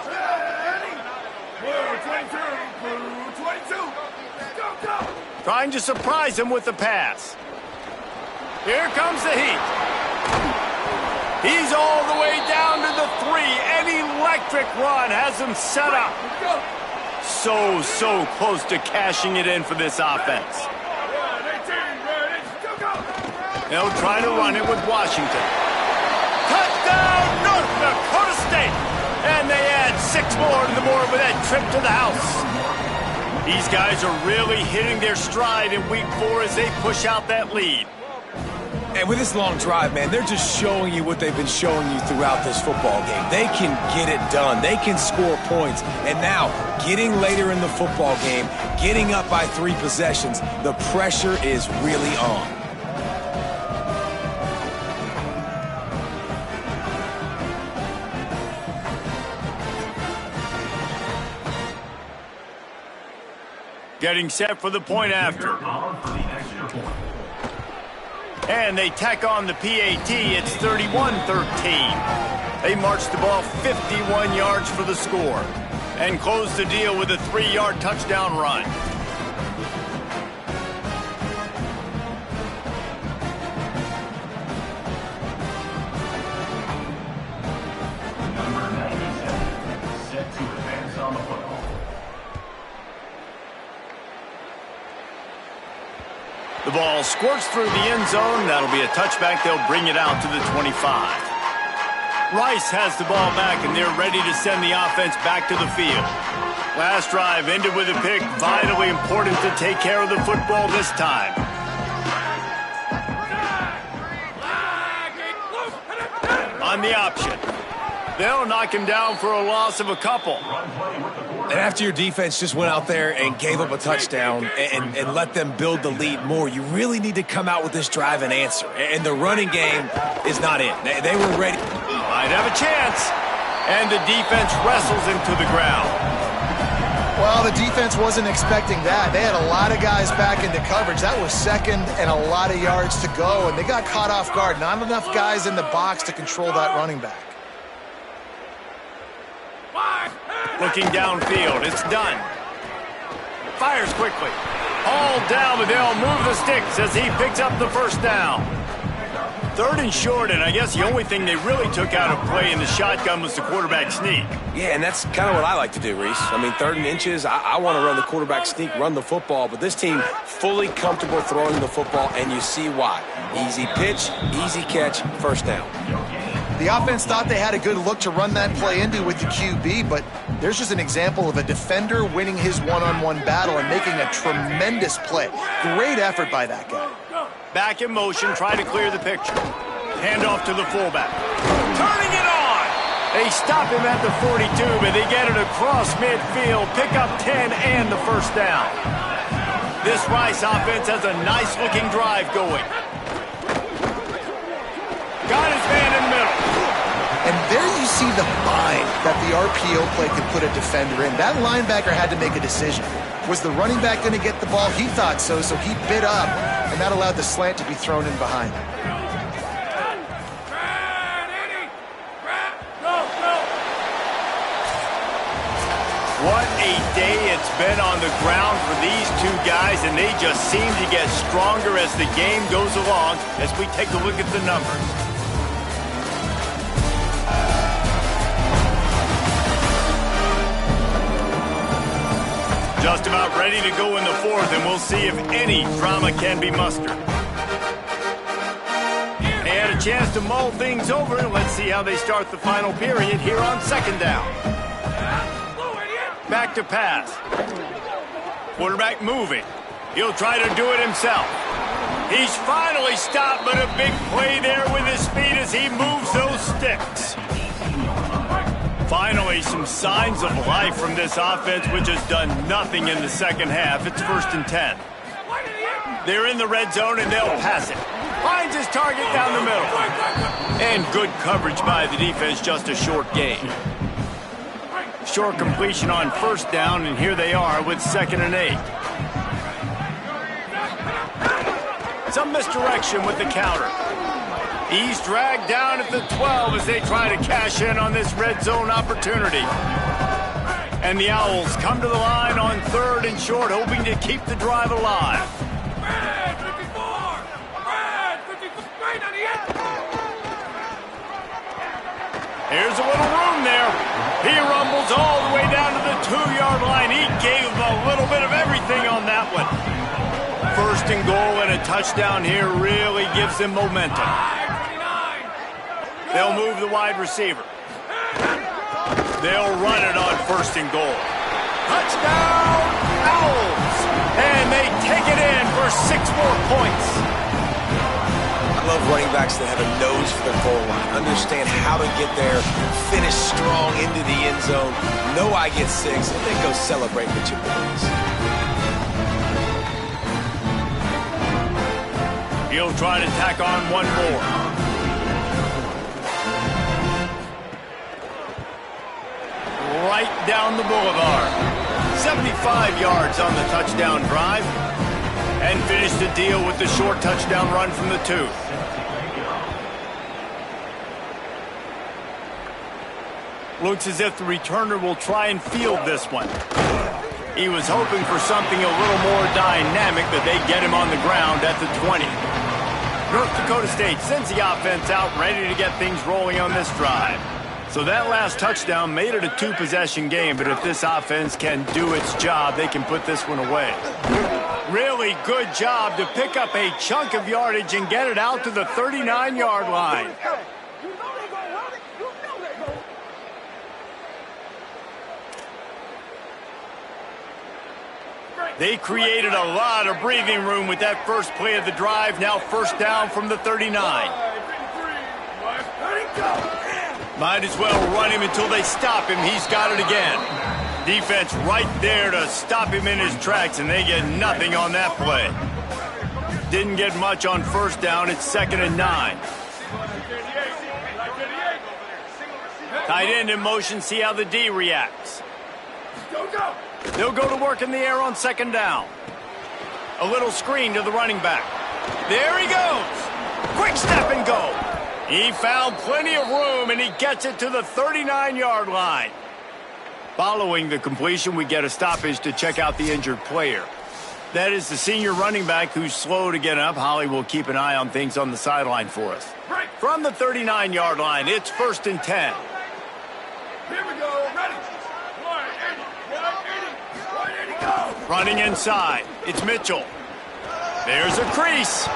Trying to surprise him with the pass. Here comes the heat. He's all the way down to the 3. An electric run has him set up. So close to cashing it in for this offense. They'll try to run it with Washington. Touchdown, North Dakota State! And they add 6 more to the board with that trip to the house. These guys are really hitting their stride in week 4 as they push out that lead. And with this long drive, man, they're just showing you what they've been showing you throughout this football game. They can get it done. They can score points. And now, getting later in the football game, getting up by 3 possessions, the pressure is really on. Getting set for the point after. And they tack on the PAT. It's 31-13. They march the ball 51 yards for the score and close the deal with a 3-yard touchdown run. The ball squirts through the end zone. That'll be a touchback. They'll bring it out to the 25. Rice has the ball back, and they're ready to send the offense back to the field. Last drive ended with a pick. Vitally important to take care of the football this time. On the option. They'll knock him down for a loss of a couple. And after your defense just went out there and gave up a touchdown and let them build the lead more, you really need to come out with this drive and answer. And the running game is not it. They were ready. Might have a chance. And the defense wrestles him to the ground. Well, the defense wasn't expecting that. They had a lot of guys back into coverage. That was second and a lot of yards to go, and they got caught off guard. Not enough guys in the box to control that running back. Looking downfield, it's done. Fires quickly. All down, but they'll move the sticks as he picks up the first down. Third and short, and I guess the only thing they really took out of play in the shotgun was the quarterback sneak. Yeah, and that's kind of what I like to do, Reese. I mean, 3rd and inches, I want to run the quarterback sneak, run the football, but this team fully comfortable throwing the football, and you see why. Easy pitch, easy catch, first down. The offense thought they had a good look to run that play into with the QB, but there's just an example of a defender winning his one-on-one battle and making a tremendous play. Great effort by that guy. Back in motion, try to clear the picture. Hand off to the fullback. Turning it on! They stop him at the 42, but they get it across midfield. Pick up 10 and the first down. This Rice offense has a nice-looking drive going. Got his man in the middle. And there you see the bind that the RPO play could put a defender in. That linebacker had to make a decision. Was the running back going to get the ball? He thought so, so he bit up, and that allowed the slant to be thrown in behind him. What a day it's been on the ground for these two guys, and they just seem to get stronger as the game goes along as we take a look at the numbers. Just about ready to go in the fourth, and we'll see if any drama can be mustered. They had a chance to mull things over, and let's see how they start the final period here on second down. Back to pass. Quarterback moving. He'll try to do it himself. He's finally stopped, but a big play there with his speed as he moves those sticks. Finally, some signs of life from this offense, which has done nothing in the second half. It's 1st and 10. They're in the red zone, and they'll pass it. Finds his target down the middle. And good coverage by the defense, just a short gain. Short completion on first down, and here they are with 2nd and 8. Some misdirection with the counter. He's dragged down at the 12 as they try to cash in on this red zone opportunity. And the Owls come to the line on 3rd and short, hoping to keep the drive alive. Here's a little room there. He rumbles all the way down to the 2-yard line. He gave a little bit of everything on that one. 1st and goal, and a touchdown here really gives them momentum. They'll move the wide receiver. They'll run it on 1st and goal. Touchdown, Owls! And they take it in for 6 more points. I love running backs that have a nose for the goal line. Understand how to get there, finish strong into the end zone. Know I get 6, and then go celebrate with your boys. He'll try to tack on one more. Right down the boulevard. 75 yards on the touchdown drive. And finish the deal with the short touchdown run from the 2. Looks as if the returner will try and field this one. He was hoping for something a little more dynamic, but they get him on the ground at the 20. North Dakota State sends the offense out, ready to get things rolling on this drive. So that last touchdown made it a 2-possession game, but if this offense can do its job, they can put this one away. Really good job to pick up a chunk of yardage and get it out to the 39-yard line. They created a lot of breathing room with that first play of the drive. Now first down from the 39. Might as well run him until they stop him. He's got it again. Defense right there to stop him in his tracks, and they get nothing on that play. Didn't get much on first down. It's 2nd and 9. Tight end in motion. See how the D reacts. They'll go to work in the air on 2nd down. A little screen to the running back. There he goes. Quick step and go. He found plenty of room, and he gets it to the 39-yard line. Following the completion, we get a stoppage to check out the injured player. That is the senior running back who's slow to get up. Holly will keep an eye on things on the sideline for us. From the 39-yard line, it's 1st and 10. Here we go. Ready. Running inside, it's Mitchell. There's a crease.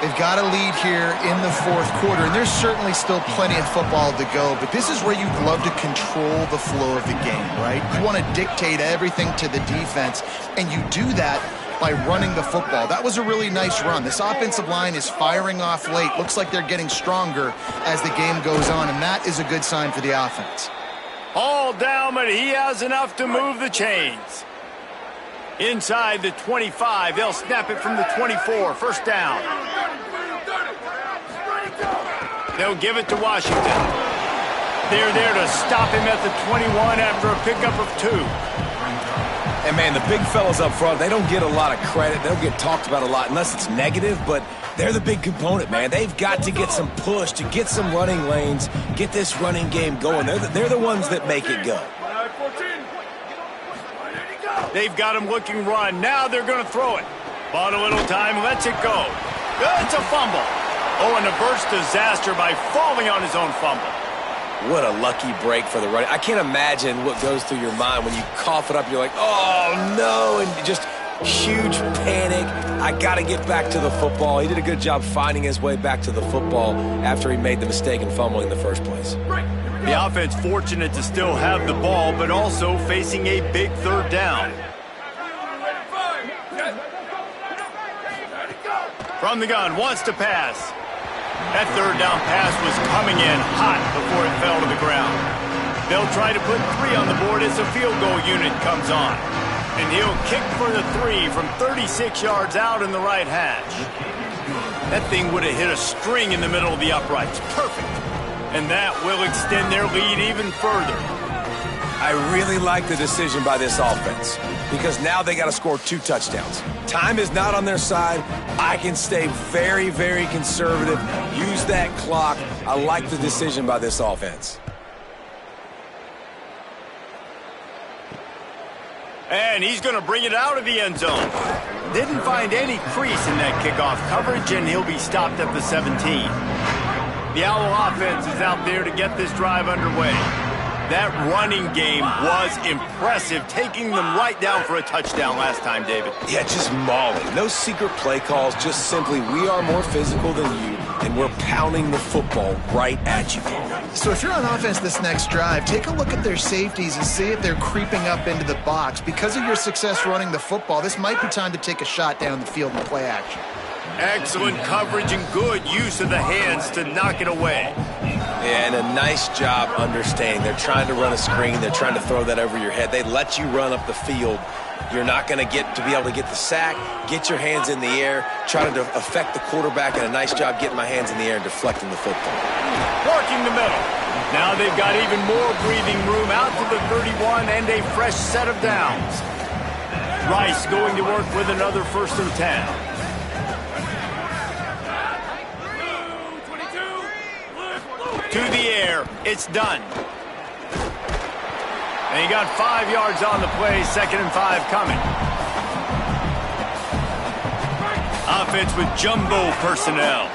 They've got a lead here in the 4th quarter, and there's certainly still plenty of football to go, but this is where you'd love to control the flow of the game, right? You want to dictate everything to the defense, and you do that by running the football. That was a really nice run. This offensive line is firing off late. Looks like they're getting stronger as the game goes on, and that is a good sign for the offense. All down, but he has enough to move the chains. Inside the 25, they'll snap it from the 24. First down. They'll give it to Washington. They're there to stop him at the 21 after a pickup of 2. And, man, the big fellas up front, they don't get a lot of credit. They don't get talked about a lot unless it's negative, but they're the big component, man. They've got to get some push, to get some running lanes, get this running game going. They're the ones that make it go. They've got him looking run. Now they're going to throw it. Bought a little time, lets it go. It's a fumble. Oh, and averts disaster by falling on his own fumble. What a lucky break for the running. I can't imagine what goes through your mind when you cough it up. You're like, oh, no, and just huge panic. I got to get back to the football. He did a good job finding his way back to the football after he made the mistake in fumbling in the first place. The offense fortunate to still have the ball, but also facing a big 3rd down. From the gun, wants to pass. That 3rd down pass was coming in hot before it fell to the ground. They'll try to put 3 on the board as the field goal unit comes on. And he'll kick for the 3 from 36 yards out in the right hash. That thing would have hit a string in the middle of the uprights. Perfect. And that will extend their lead even further. I really like the decision by this offense because now they got to score 2 touchdowns. Time is not on their side. I can stay very, very conservative, use that clock. I like the decision by this offense. And he's going to bring it out of the end zone. Didn't find any crease in that kickoff coverage, and he'll be stopped at the 17. The Owl offense is out there to get this drive underway. That running game was impressive, taking them right down for a touchdown last time, David. Yeah, just mauling. No secret play calls, just simply we are more physical than you, and we're pounding the football right at you. So if you're on offense this next drive, take a look at their safeties and see if they're creeping up into the box. Because of your success running the football, this might be time to take a shot down the field and play action. Excellent coverage and good use of the hands to knock it away. Yeah, and a nice job understanding. They're trying to run a screen. They're trying to throw that over your head. They let you run up the field. You're not going to be able to get the sack, get your hands in the air, try to affect the quarterback, and a nice job getting my hands in the air and deflecting the football. Working the middle. Now they've got even more breathing room out to the 31 and a fresh set of downs. Rice going to work with another 1st and 10. To the air, it's done. And he got 5 yards on the play, 2nd and 5 coming. Offense with jumbo personnel.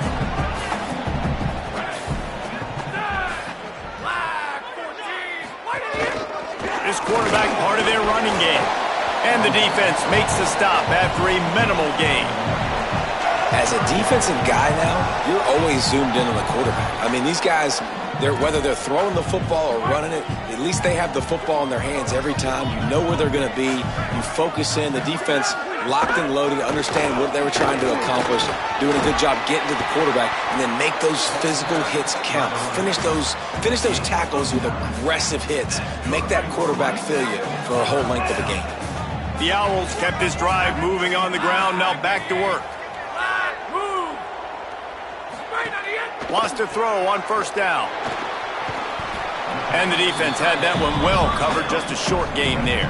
This quarterback part of their running game. And the defense makes the stop after a minimal gain. As a defensive guy now, you're always zoomed in on the quarterback. I mean, these guys, whether they're throwing the football or running it, at least they have the football in their hands every time. You know where they're going to be. You focus in. The defense locked and loaded, understand what they were trying to accomplish, doing a good job getting to the quarterback, and then make those physical hits count. Finish those tackles with aggressive hits. Make that quarterback feel you for a whole length of the game. The Owls kept this drive moving on the ground, now back to work. Wants to throw on first down. And the defense had that one well covered, just a short game there.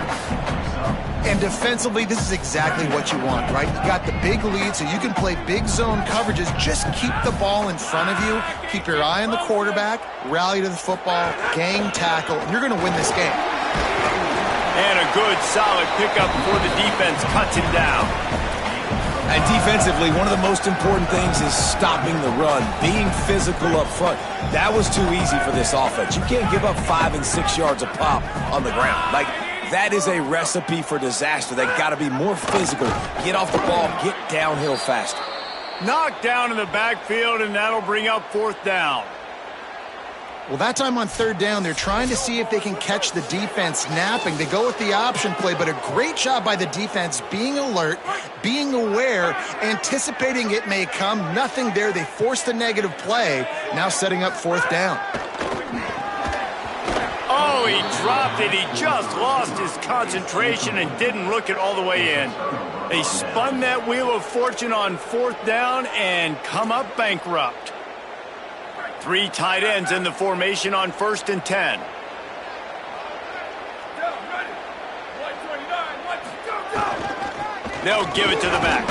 And defensively, this is exactly what you want, right? You got the big lead, so you can play big zone coverages. Just keep the ball in front of you. Keep your eye on the quarterback. Rally to the football. Gang tackle. And you're going to win this game. And a good, solid pickup before the defense cuts him down. And defensively, one of the most important things is stopping the run, being physical up front. That was too easy for this offense. You can't give up 5 and 6 yards of pop on the ground. Like, that is a recipe for disaster. They got to be more physical, get off the ball, get downhill faster. Knocked down in the backfield, and that'll bring up fourth down. Well, that time on third down, they're trying to see if they can catch the defense napping. They go with the option play, but a great job by the defense being alert, being aware, anticipating it may come. Nothing there. They forced the negative play, now setting up fourth down. Oh, he dropped it. He just lost his concentration and didn't look it all the way in. They spun that wheel of fortune on fourth down and come up bankrupt. 3 tight ends in the formation on 1st and 10. They'll give it to the back.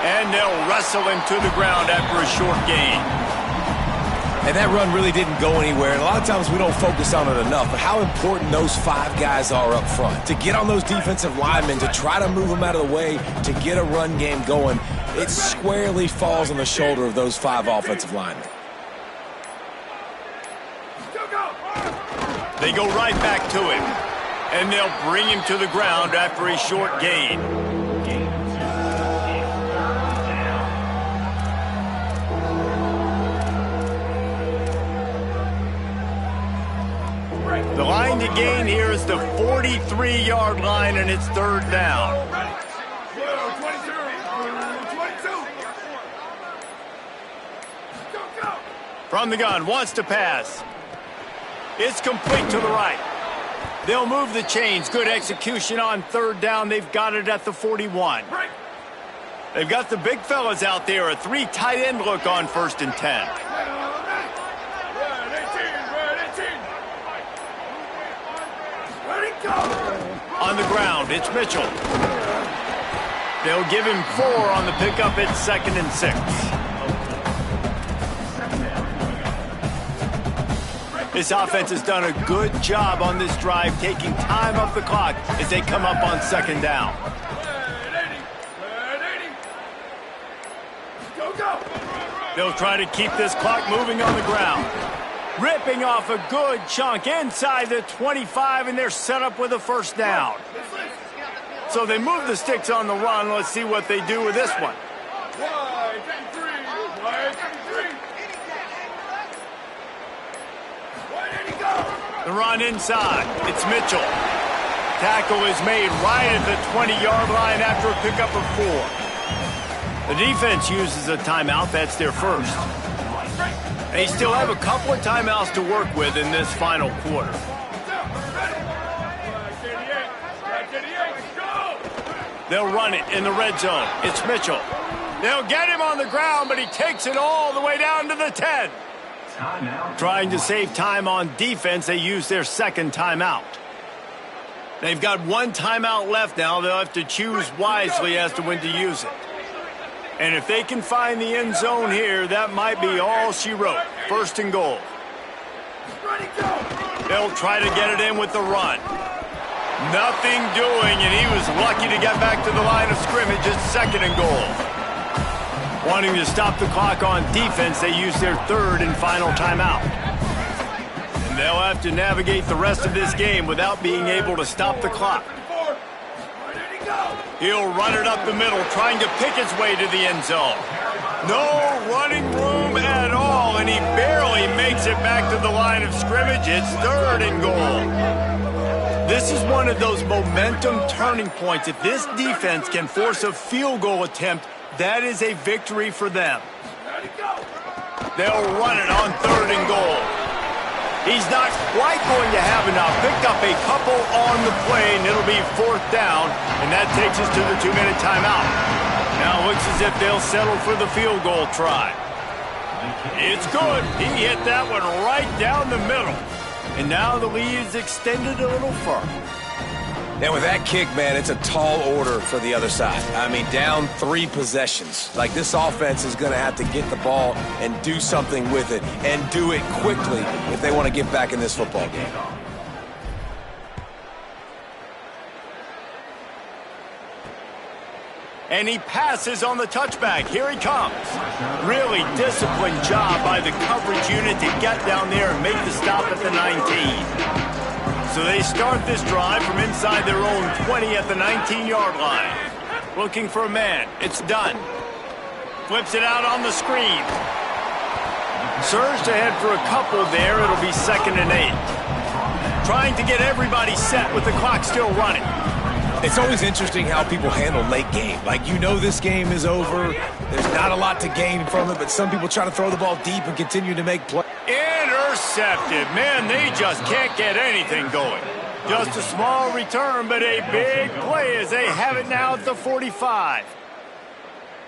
And they'll wrestle him to the ground after a short gain. And that run really didn't go anywhere. And a lot of times we don't focus on it enough, but how important those 5 guys are up front. To get on those defensive linemen, to try to move them out of the way, to get a run game going, it squarely falls on the shoulder of those 5 offensive linemen. They go right back to him, and they'll bring him to the ground after a short gain. The line to gain here is the 43-yard line, and it's third down. From the gun, wants to pass. It's complete to the right. They'll move the chains. Good execution on third down. They've got it at the 41. They've got the big fellas out there. A 3 tight end look on 1st and 10. On the ground, it's Mitchell. They'll give him 4 on the pickup at 2nd and 6. This offense has done a good job on this drive, taking time off the clock as they come up on 2nd down. They'll try to keep this clock moving on the ground. Ripping off a good chunk inside the 25, and they're set up with a first down. So they move the sticks on the run. Let's see what they do with this one. The run inside. It's Mitchell. Tackle is made right at the 20-yard line after a pickup of 4. The defense uses a timeout. That's their first. They still have a couple of timeouts to work with in this final quarter. They'll run it in the red zone. It's Mitchell. They'll get him on the ground, but he takes it all the way down to the 10. Trying to save time on defense, they use their 2nd timeout. They've got 1 timeout left now. They'll have to choose wisely as to when to use it. And if they can find the end zone here, that might be all she wrote. 1st and goal. They'll try to get it in with the run. Nothing doing, and he was lucky to get back to the line of scrimmage at 2nd and goal. Wanting to stop the clock on defense, they use their 3rd and final timeout. And they'll have to navigate the rest of this game without being able to stop the clock. He'll run it up the middle, trying to pick his way to the end zone. No running room at all, and he barely makes it back to the line of scrimmage. It's 3rd and goal. This is one of those momentum turning points. If this defense can force a field goal attempt, that is a victory for them. They'll run it on 3rd and goal. He's not quite going to have enough. Picked up a couple on the play, and it'll be 4th down, and that takes us to the 2-minute timeout. Now it looks as if they'll settle for the field goal try. It's good. He hit that one right down the middle. And now the lead is extended a little further. And with that kick, man, it's a tall order for the other side. I mean, down 3 possessions. Like, this offense is going to have to get the ball and do something with it, and do it quickly if they want to get back in this football game. And he passes on the touchback. Here he comes. Really disciplined job by the coverage unit to get down there and make the stop at the 19. So they start this drive from inside their own 20 at the 19-yard line. Looking for a man. It's done. Flips it out on the screen. Surged ahead for a couple there. It'll be 2nd and 8. Trying to get everybody set with the clock still running. It's always interesting how people handle late game. Like, you know this game is over. There's not a lot to gain from it, but some people try to throw the ball deep and continue to make plays. Intercepted. Man, they just can't get anything going. Just a small return, but a big play as they have it now at the 45.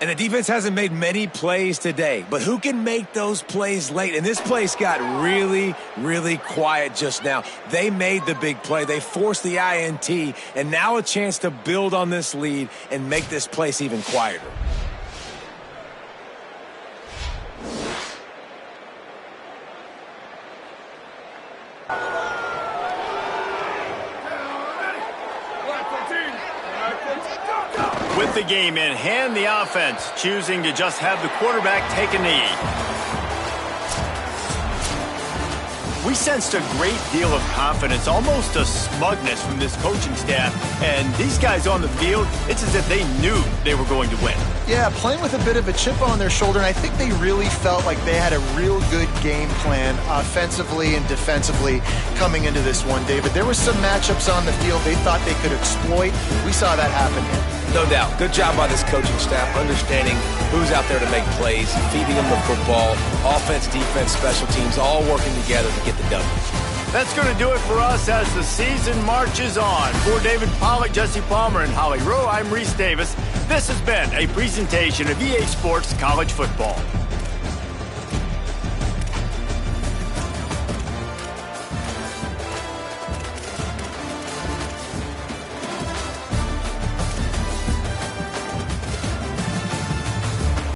And the defense hasn't made many plays today, but who can make those plays late? And this place got really, really quiet just now. They made the big play. They forced the INT, and now a chance to build on this lead and make this place even quieter. With the game in hand, the offense choosing to just have the quarterback take a knee. We sensed a great deal of confidence, almost a smugness from this coaching staff. And these guys on the field, it's as if they knew they were going to win. Yeah, playing with a bit of a chip on their shoulder, and I think they really felt like they had a real good game plan offensively and defensively coming into this one, David. There were some matchups on the field they thought they could exploit. We saw that happen here. No doubt. Good job by this coaching staff, understanding who's out there to make plays, feeding them the football, offense, defense, special teams, all working together to get the W. That's going to do it for us as the season marches on. For David Pollack, Jesse Palmer, and Holly Rowe, I'm Reese Davis. This has been a presentation of EA Sports College Football.